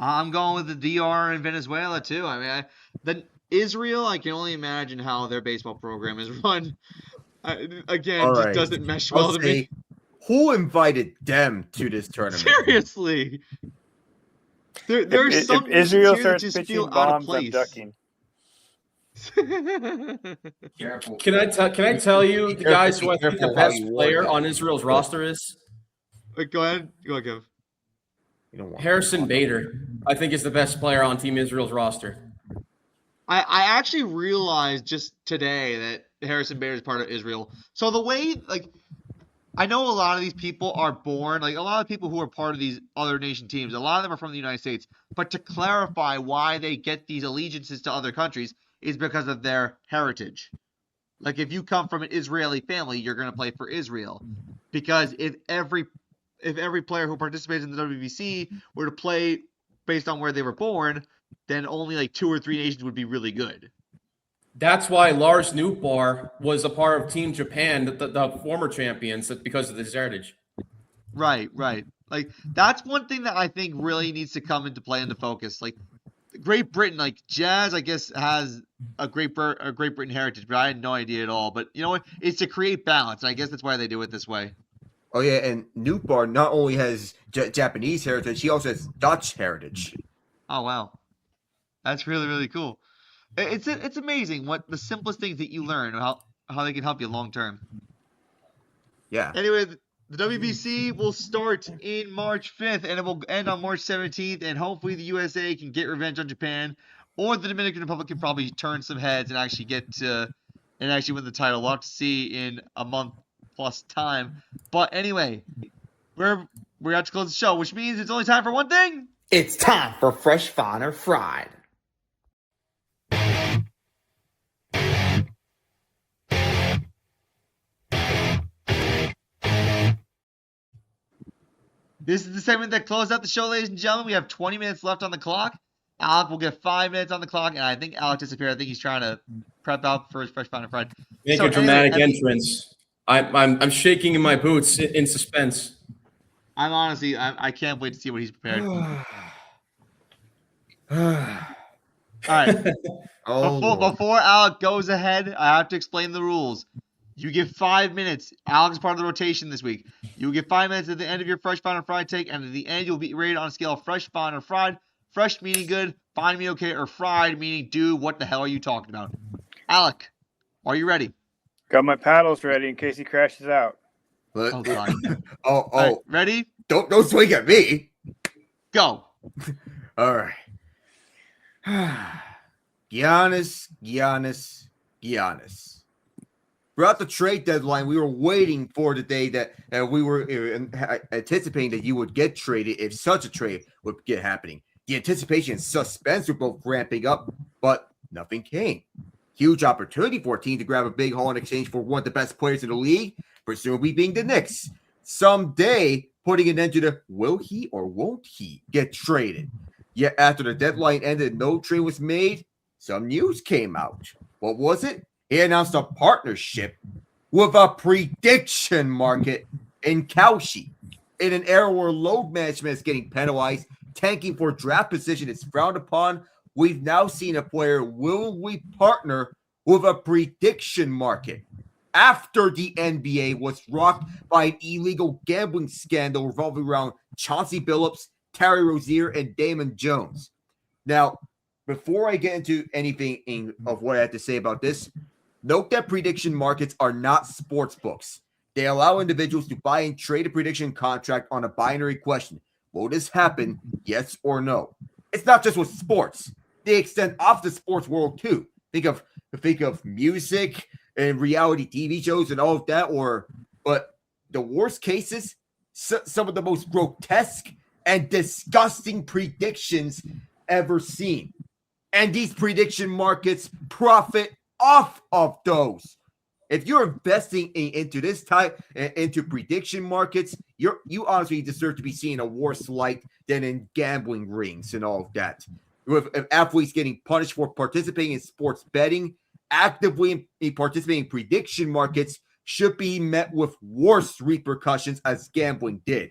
I'm going with the DR and Venezuela too. I mean, then Israel, I can only imagine how their baseball program is run. Again, just doesn't mesh well to me. Who invited them to this tournament? Seriously. There's some if Israel here that starts just pitching feel out of bombs, I'm place. ducking. Careful. Can I tell you the guys who I think the careful how best you player word it. on Israel's roster is? Go ahead, Kev. You don't want Harrison Bader, I think, is the best player on Team Israel's roster. I actually realized just today that Harrison Bader is part of Israel. So the way, like, I know a lot of these people are born, like a lot of people who are part of these other nation teams, a lot of them are from the United States. But to clarify why they get these allegiances to other countries is because of their heritage. Like if you come from an Israeli family, you're going to play for Israel. Because if every player who participates in the WBC were to play based on where they were born, then only like 2 or 3 nations would be really good. That's why Lars Nootbaar was a part of Team Japan, the former champions, because of this heritage. Right. Like that's one thing that I think really needs to come into play into focus. Like Great Britain, like Jazz, I guess has a Great Britain heritage, but I had no idea at all. But you know what? It's to create balance. I guess that's why they do it this way. Oh yeah, and Nootbaar not only has Japanese heritage, he also has Dutch heritage. Oh wow. That's really, really cool. It's amazing what the simplest things that you learn, how they can help you long term. Yeah. Anyway, the WBC will start in March 5th and it will end on March 17th. And hopefully the USA can get revenge on Japan, or the Dominican Republic can probably turn some heads and actually win the title. We'll have to see in a month plus time. But anyway, we have to close the show, which means it's only time for one thing. It's time for Fresh, Fine, or Fried. This is the segment that closes out the show, ladies and gentlemen. We have 20 minutes left on the clock. Alec will get 5 minutes on the clock, and I think Alec disappeared. I think he's trying to prep out for his Fresh Fine and Fried. Make a dramatic entrance. I'm shaking in my boots in suspense. I'm honestly, I can't wait to see what he's prepared. All right. Before Alec goes ahead, I have to explain the rules. You get 5 minutes. Alex is part of the rotation this week. You get 5 minutes at the end of your Fresh, Fine, or Fried take, and at the end, you'll be rated on a scale of Fresh, Fine, or Fried. Fresh meaning good, fine meaning okay, or fried meaning dude, what the hell are you talking about? Alec, are you ready? Got my paddles ready in case he crashes out. Oh, God. Oh, Right, ready? Don't swing at me. Go. All right. Giannis. Throughout the trade deadline, we were waiting for the day that we were anticipating that you would get traded if such a trade would get happening. The anticipation and suspense were both ramping up, but nothing came. Huge opportunity for a team to grab a big haul in exchange for one of the best players in the league, presumably being the Knicks. Someday, putting an end to the will he or won't he get traded. Yet after the deadline ended, no trade was made. Some news came out. What was it? He announced a partnership with a prediction market in Kalshi. In an era where load management is getting penalized, tanking for draft position is frowned upon, we've now seen a player willingly partner with a prediction market. After the NBA was rocked by an illegal gambling scandal revolving around Chauncey Billups, Terry Rozier, and Damon Jones. Now, before I get into anything of what I have to say about this, note that prediction markets are not sports books. They allow individuals to buy and trade a prediction contract on a binary question. Will this happen, yes or no? It's not just with sports. They extend off the sports world too. Think of music and reality TV shows and all of that. But the worst cases, some of the most grotesque and disgusting predictions ever seen. And these prediction markets profit off of those. If you're investing into this type, into prediction markets, you honestly deserve to be seeing a worse light than in gambling rings and all of that. With athletes getting punished for participating in sports betting, actively participating in prediction markets should be met with worse repercussions as gambling did.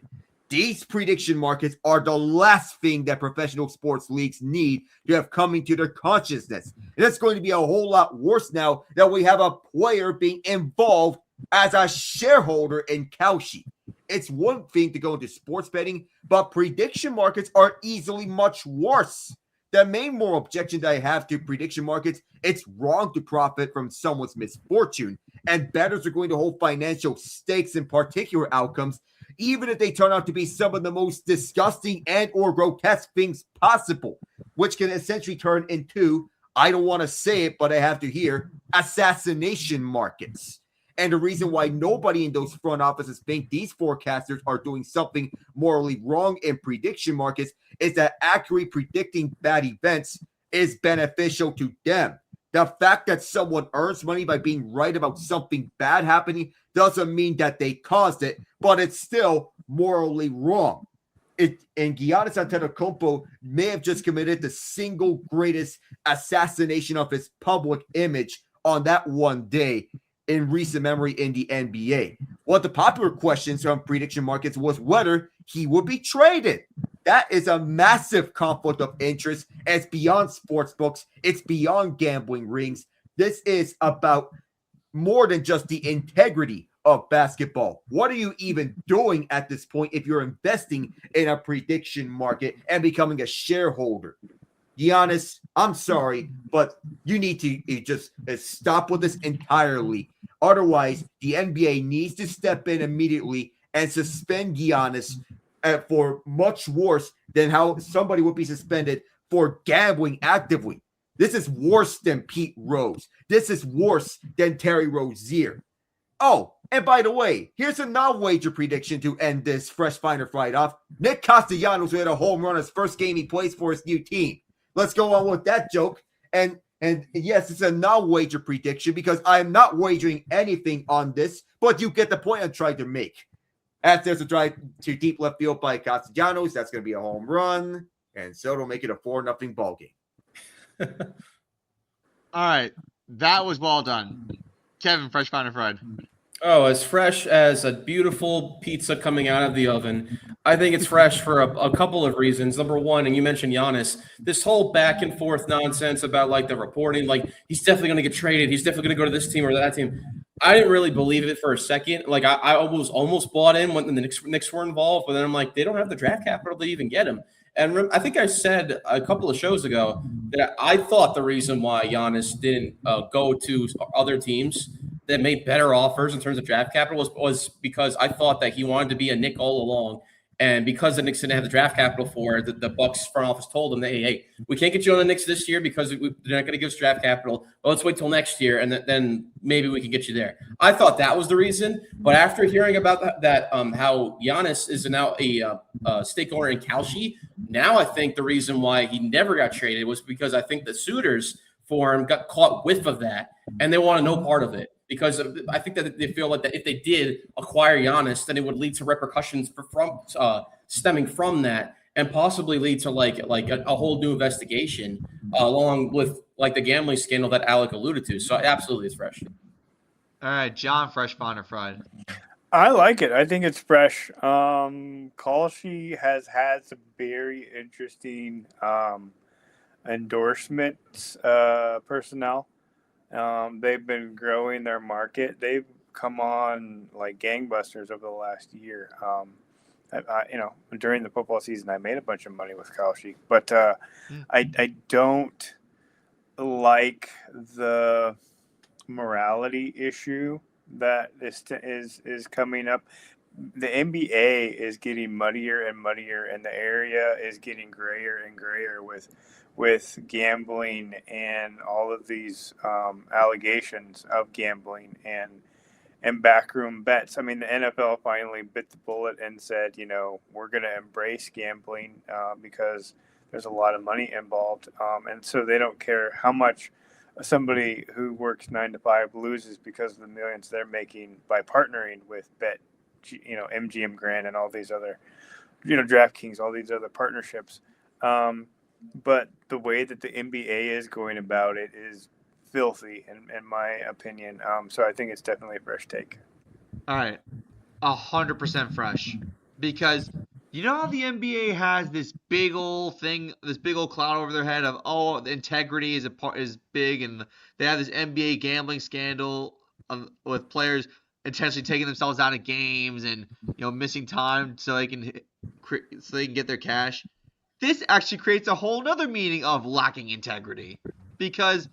These prediction markets are the last thing that professional sports leagues need to have coming to their consciousness. And it's going to be a whole lot worse now that we have a player being involved as a shareholder in Kalshi. It's one thing to go into sports betting, but prediction markets are easily much worse. The main moral objection that I have to prediction markets, it's wrong to profit from someone's misfortune, and bettors are going to hold financial stakes in particular outcomes, even if they turn out to be some of the most disgusting and or grotesque things possible, which can essentially turn into, I don't want to say it, but I have to hear, assassination markets. And the reason why nobody in those front offices think these forecasters are doing something morally wrong in prediction markets is that accurately predicting bad events is beneficial to them. The fact that someone earns money by being right about something bad happening doesn't mean that they caused it, but it's still morally wrong. And Giannis Antetokounmpo may have just committed the single greatest assassination of his public image on that one day in recent memory in the NBA. One of the popular questions from prediction markets was whether he would be traded. That is a massive conflict of interest. It's beyond sports books. It's beyond gambling rings. This is about more than just the integrity of basketball. What are you even doing at this point if you're investing in a prediction market and becoming a shareholder? Giannis, I'm sorry, but you need to just stop with this entirely. Otherwise, the NBA needs to step in immediately and suspend Giannis for much worse than how somebody would be suspended for gambling actively. This is worse than Pete Rose. This is worse than Terry Rozier. Oh, and by the way, here's a non-wager prediction to end this Fresh Finder Fried off. Nick Castellanos hit a home run his first game he plays for his new team. Let's go on with that joke. And yes, it's a non-wager prediction because I am not wagering anything on this, but you get the point I'm trying to make. As there's a drive to deep left field by Castellanos, that's going to be a home run, and so it'll make it a 4-0 ball game. All right, that was well done, Kevin. Fresh Finder Fried. Oh, as fresh as a beautiful pizza coming out of the oven. I think it's fresh for a couple of reasons. Number one, and you mentioned Giannis, this whole back and forth nonsense about like the reporting, like he's definitely going to get traded. He's definitely going to go to this team or that team. I didn't really believe it for a second. Like I was almost bought in when the Knicks were involved, but then I'm like, they don't have the draft capital to even get him. And I think I said a couple of shows ago that I thought the reason why Giannis didn't go to other teams that made better offers in terms of draft capital was because I thought that he wanted to be a Knick all along. And because the Knicks didn't have the draft capital for it, the Bucks front office told him that, hey, we can't get you on the Knicks this year because they're not going to give us draft capital. But let's wait till next year, and then maybe we can get you there. I thought that was the reason. But after hearing about that how Giannis is now a stake owner in Kalshi, now I think the reason why he never got traded was because I think the suitors for him got caught whiff of that, and they want no part of it. Because I think that they feel like that if they did acquire Giannis, then it would lead to repercussions stemming from that, and possibly lead to like a whole new investigation along with like the gambling scandal that Alec alluded to. So absolutely, it's fresh. All right, John. Fresh Finder Fried. I like it. I think it's fresh. Kalshi has had some very interesting endorsements personnel. They've been growing their market. They've come on like gangbusters over the last year. During the football season, I made a bunch of money with Kalshi, but I don't like the morality issue that is coming up. The NBA is getting muddier and muddier, and the area is getting grayer and grayer with gambling and all of these allegations of gambling and backroom bets. I mean, the NFL finally bit the bullet and said, we're going to embrace gambling because there's a lot of money involved. And so they don't care how much somebody who works 9 to 5 loses because of the millions they're making by partnering with MGM Grand and all these other, DraftKings, all these other partnerships. But the way that the NBA is going about it is filthy, in my opinion. So I think it's definitely a fresh take. All right, 100% fresh, because you know how the NBA has this big old thing, this big old cloud over their head of the integrity is big, and they have this NBA gambling scandal with players intentionally taking themselves out of games and missing time so they can get their cash. This actually creates a whole nother meaning of lacking integrity, because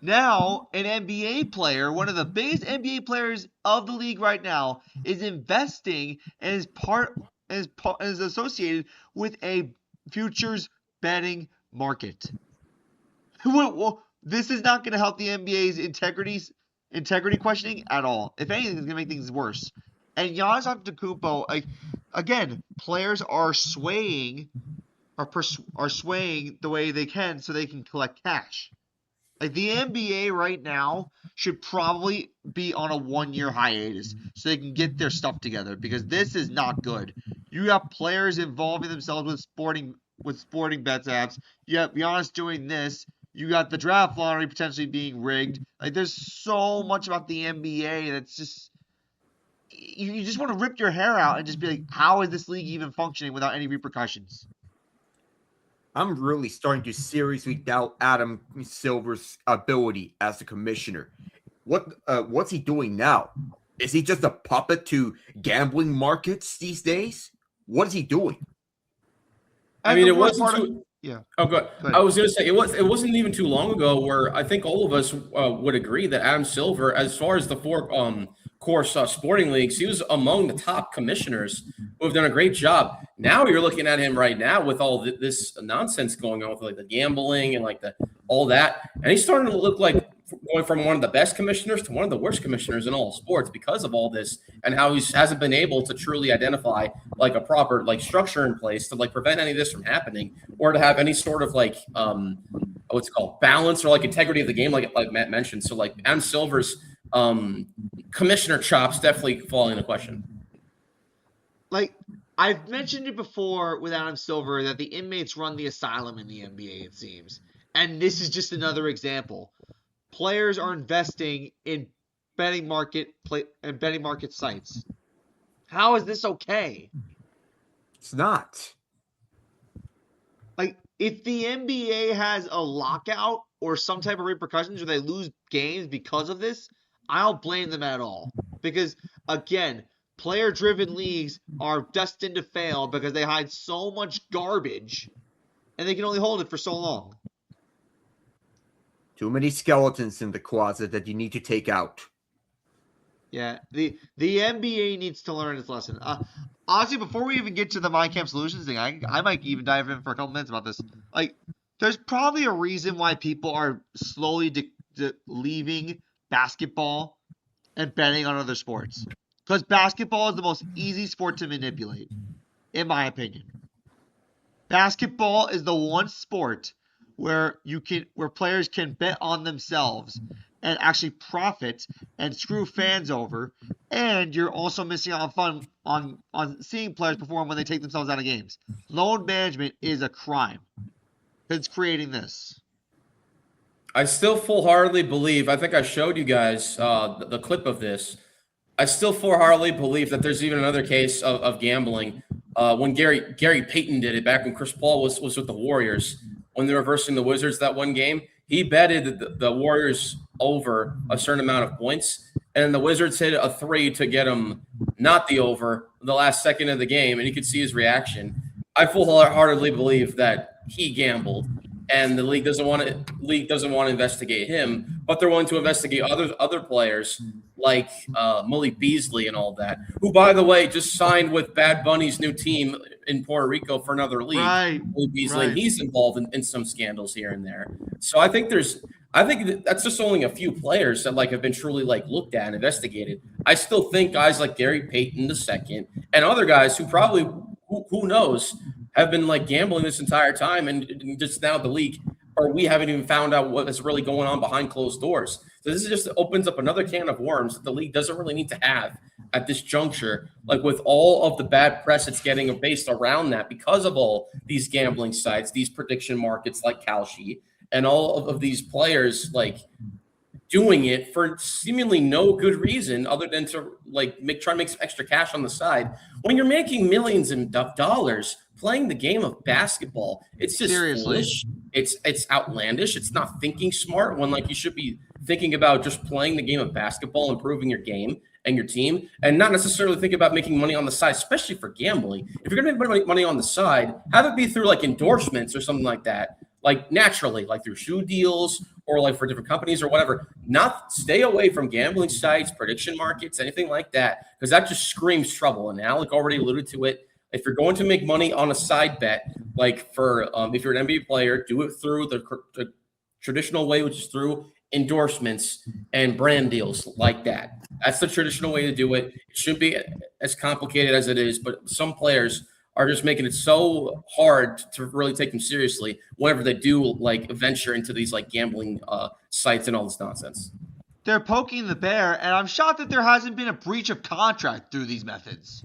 now an NBA player, one of the biggest NBA players of the league right now, is investing and is associated with a futures betting market. Well, this is not going to help the NBA's integrity questioning at all. If anything, it's going to make things worse. And Giannis Antetokounmpo, again, players are swaying the way they can so they can collect cash. Like the NBA right now should probably be on a 1-year hiatus so they can get their stuff together, because this is not good. You have players involving themselves with sporting bets apps. You have Giannis doing this. You got the draft lottery potentially being rigged. Like there's so much about the NBA that's just you just want to rip your hair out and just be like, how is this league even functioning without any repercussions? I'm really starting to seriously doubt Adam Silver's ability as a commissioner. What's he doing now? Is he just a puppet to gambling markets these days? What is he doing? I mean, it wasn't Yeah. Oh, good. Good. I was going to say it wasn't even too long ago where I think all of us would agree that Adam Silver, as far as the four course sporting leagues, he was among the top commissioners who have done a great job. Now you're looking at him right now with all this nonsense going on with like the gambling and like all that, and he's starting to look like going from one of the best commissioners to one of the worst commissioners in all sports because of all this and how he hasn't been able to truly identify like a proper like structure in place to like prevent any of this from happening or to have any sort of like what's it called balance or like integrity of the game like Matt mentioned. So like Adam Silver's commissioner chops definitely fall into question. Like I've mentioned it before with Adam Silver that the inmates run the asylum in the NBA, it seems. And this is just another example. Players are investing in betting market sites. How is this okay? It's not. Like, if the NBA has a lockout or some type of repercussions or they lose games because of this, I don't blame them at all. Because, again, player-driven leagues are destined to fail because they hide so much garbage and they can only hold it for so long. Too many skeletons in the closet that you need to take out. Yeah, the NBA needs to learn its lesson. Honestly, before we even get to the My Camp Solutions thing, I might even dive in for a couple minutes about this. Like, there's probably a reason why people are slowly leaving basketball and betting on other sports. Because basketball is the most easy sport to manipulate, in my opinion. Basketball is the one sport where players can bet on themselves and actually profit and screw fans over, and you're also missing out on fun on seeing players perform when they take themselves out of games. Load management is a crime. It's creating this. I still full-heartedly believe, I think I showed you guys the clip of this. I still full-heartedly believe that there's even another case of gambling. When Gary Payton did it back when Chris Paul was with the Warriors, when they were versing the Wizards that one game, he betted the Warriors over a certain amount of points, and the Wizards hit a three to get him not the over the last second of the game, and you could see his reaction. I full-heartedly believe that he gambled, and the league doesn't want to investigate him, but they're willing to investigate other players like Malik Beasley and all that, who, by the way, just signed with Bad Bunny's new team in Puerto Rico for another league. Right. Malik Beasley, he's involved in some scandals here and there. So I think that's just only a few players that like have been truly like looked at and investigated. I still think guys like Gary Payton II and other guys who probably who knows have been like gambling this entire time and just now the league or we haven't even found out what is really going on behind closed doors. So this just opens up another can of worms that the league doesn't really need to have at this juncture, like with all of the bad press it's getting based around that because of all these gambling sites, these prediction markets like Kalshi, and all of these players like doing it for seemingly no good reason other than to like try to make some extra cash on the side. When you're making millions of dollars playing the game of basketball, it's just foolish. It's outlandish. It's not thinking smart when like you should be thinking about just playing the game of basketball, improving your game and your team, and not necessarily think about making money on the side, especially for gambling. If you're going to make money on the side, have it be through like endorsements or something like that, like naturally, like through shoe deals or like for different companies or whatever. Not stay away from gambling sites, prediction markets, anything like that, because that just screams trouble. And Alec already alluded to it. If you're going to make money on a side bet, like for if you're an NBA player, do it through the traditional way, which is through endorsements and brand deals like that. That's the traditional way to do it. It shouldn't be as complicated as it is, but some players are just making it so hard to really take them seriously whenever they do like venture into these like gambling sites and all this nonsense. They're poking the bear, and I'm shocked that there hasn't been a breach of contract through these methods.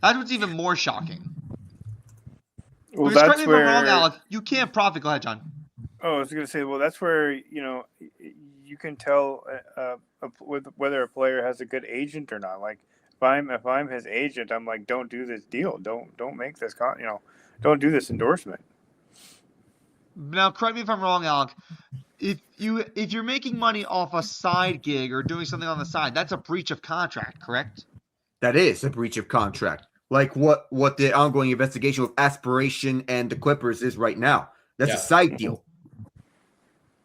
That's what's even more shocking. Well, Correct that's me if I'm where wrong, Alec. You can't profit. Go ahead, John. Oh, I was going to say, well, that's where, you can tell whether a player has a good agent or not. Like, if I'm his agent, I'm like, don't do this deal. Don't make this, don't do this endorsement. Now, correct me if I'm wrong, Alec. If you're making money off a side gig or doing something on the side, that's a breach of contract, correct? That is a breach of contract. like what the ongoing investigation with Aspiration and the Clippers is right now. That's Yeah. a side deal.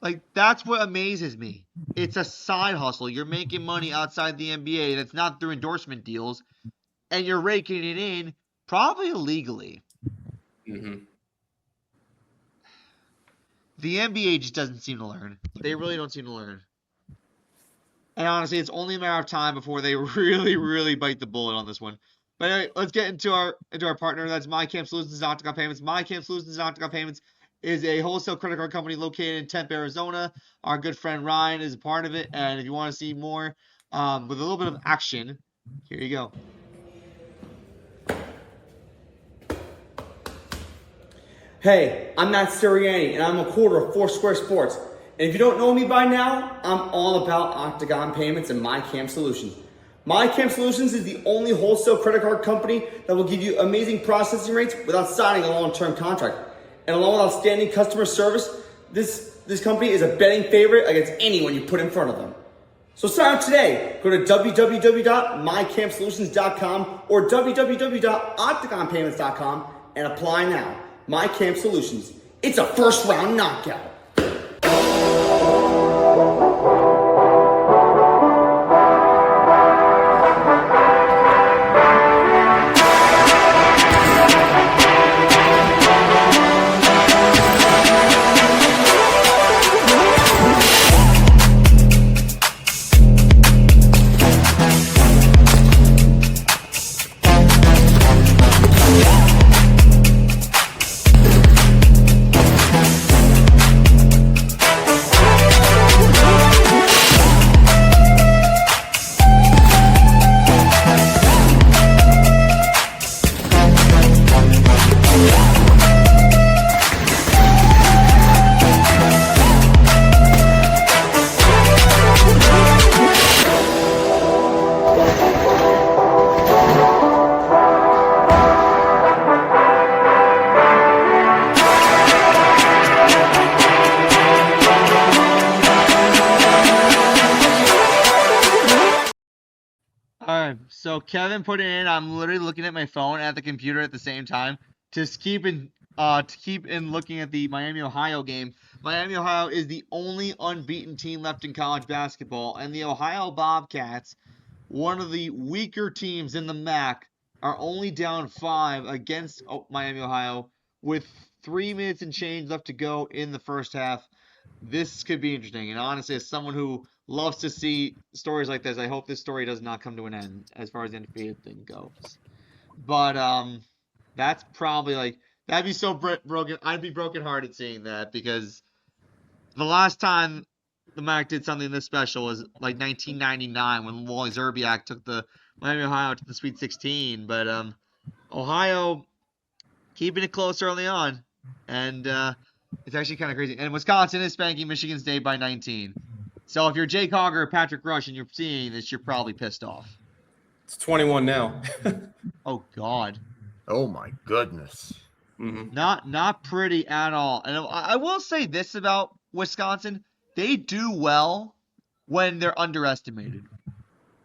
Like, that's what amazes me. It's a side hustle. You're making money outside the NBA that's not through endorsement deals, and you're raking it in probably illegally. Mm-hmm. The NBA just doesn't seem to learn. They really don't seem to learn. And honestly, it's only a matter of time before they really, really bite the bullet on this one. But anyway, let's get into our partner. That's MyCamp Solutions and Octagon Payments. MyCamp Solutions and Octagon Payments is a wholesale credit card company located in Tempe, Arizona. Our good friend Ryan is a part of it. And if you want to see more with a little bit of action, here you go. Hey, I'm Matt Sirianni, and I'm a quarter of Foursquare Sports. And if you don't know me by now, I'm all about Octagon Payments and MyCamp Solutions. MyCamp Solutions is the only wholesale credit card company that will give you amazing processing rates without signing a long-term contract. And along with outstanding customer service, this company is a betting favorite against anyone you put in front of them. So sign up today. Go to www.mycampsolutions.com or www.octagonpayments.com and apply now. MyCamp Solutions. It's a first-round knockout. Alright, so Kevin put it in. I'm literally looking at my phone at the computer at the same time to keep in looking at the Miami Ohio game. Miami Ohio is the only unbeaten team left in college basketball, and the Ohio Bobcats, one of the weaker teams in the MAC, are only down 5 against Miami Ohio with 3 minutes and change left to go in the first half. This could be interesting, and honestly, as someone who loves to see stories like this, I hope this story does not come to an end as far as the undefeated thing goes. But that's probably like, that'd be so broken. I'd be brokenhearted seeing that, because the last time the MAC did something this special was like 1999 when Wally Zerbiak took the Miami Ohio to the Sweet 16. But Ohio keeping it close early on, and it's actually kind of crazy. And Wisconsin is spanking Michigan State by 19. So if you're Jake Hogger or Patrick Rush and you're seeing this, you're probably pissed off. It's 21 now. Oh God. Oh my goodness. Mm-hmm. Not pretty at all. And I will say this about Wisconsin: they do well when they're underestimated.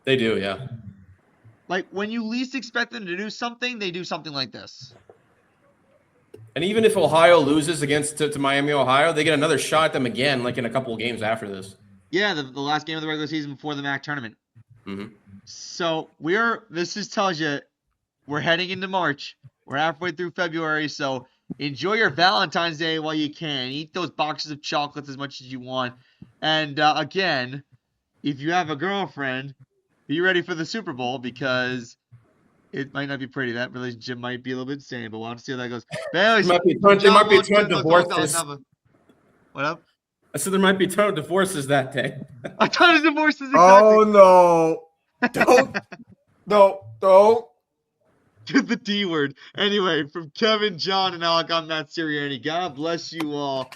They do, yeah. Like when you least expect them to do something, they do something like this. And even if Ohio loses against to Miami, Ohio, they get another shot at them again, like in a couple of games after this. Yeah, the last game of the regular season before the MAC tournament. Mm-hmm. So this just tells you we're heading into March. We're halfway through February, so enjoy your Valentine's Day while you can. Eat those boxes of chocolates as much as you want. And again, if you have a girlfriend, be ready for the Super Bowl, because it might not be pretty. That relationship might be a little bit insane, but we'll have to see how that goes. There might be a ton of divorces. What up? I said there might be a ton of divorces that day. A ton of divorces, exactly. Oh no. Don't. The D word. Anyway, from Kevin, John, and Alec, I'm Matt Sirianni. God bless you all.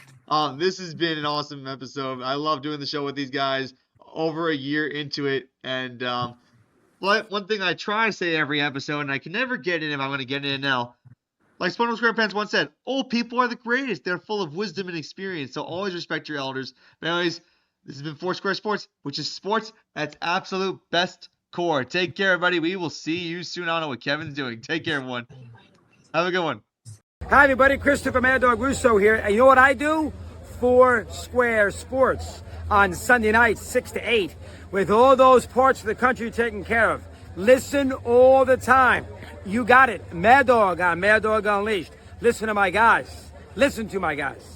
This has been an awesome episode. I love doing the show with these guys. Over a year into it, and one thing I try to say every episode, and I can never get in if I'm going to get in now. Like SpongeBob SquarePants once said, old people are the greatest. They're full of wisdom and experience, so always respect your elders. But anyways, this has been Foursquare Sports, which is sports at its absolute best core. Take care, everybody. We will see you soon. I don't know what Kevin's doing. Take care, everyone. Have a good one. Hi, everybody. Christopher Mad Dog Russo here. And you know what I do? Foursquare Sports on Sunday nights, 6 to 8, with all those parts of the country taken care of. Listen all the time. You got it. Mad Dog on Mad Dog Unleashed. Listen to my guys. Listen to my guys.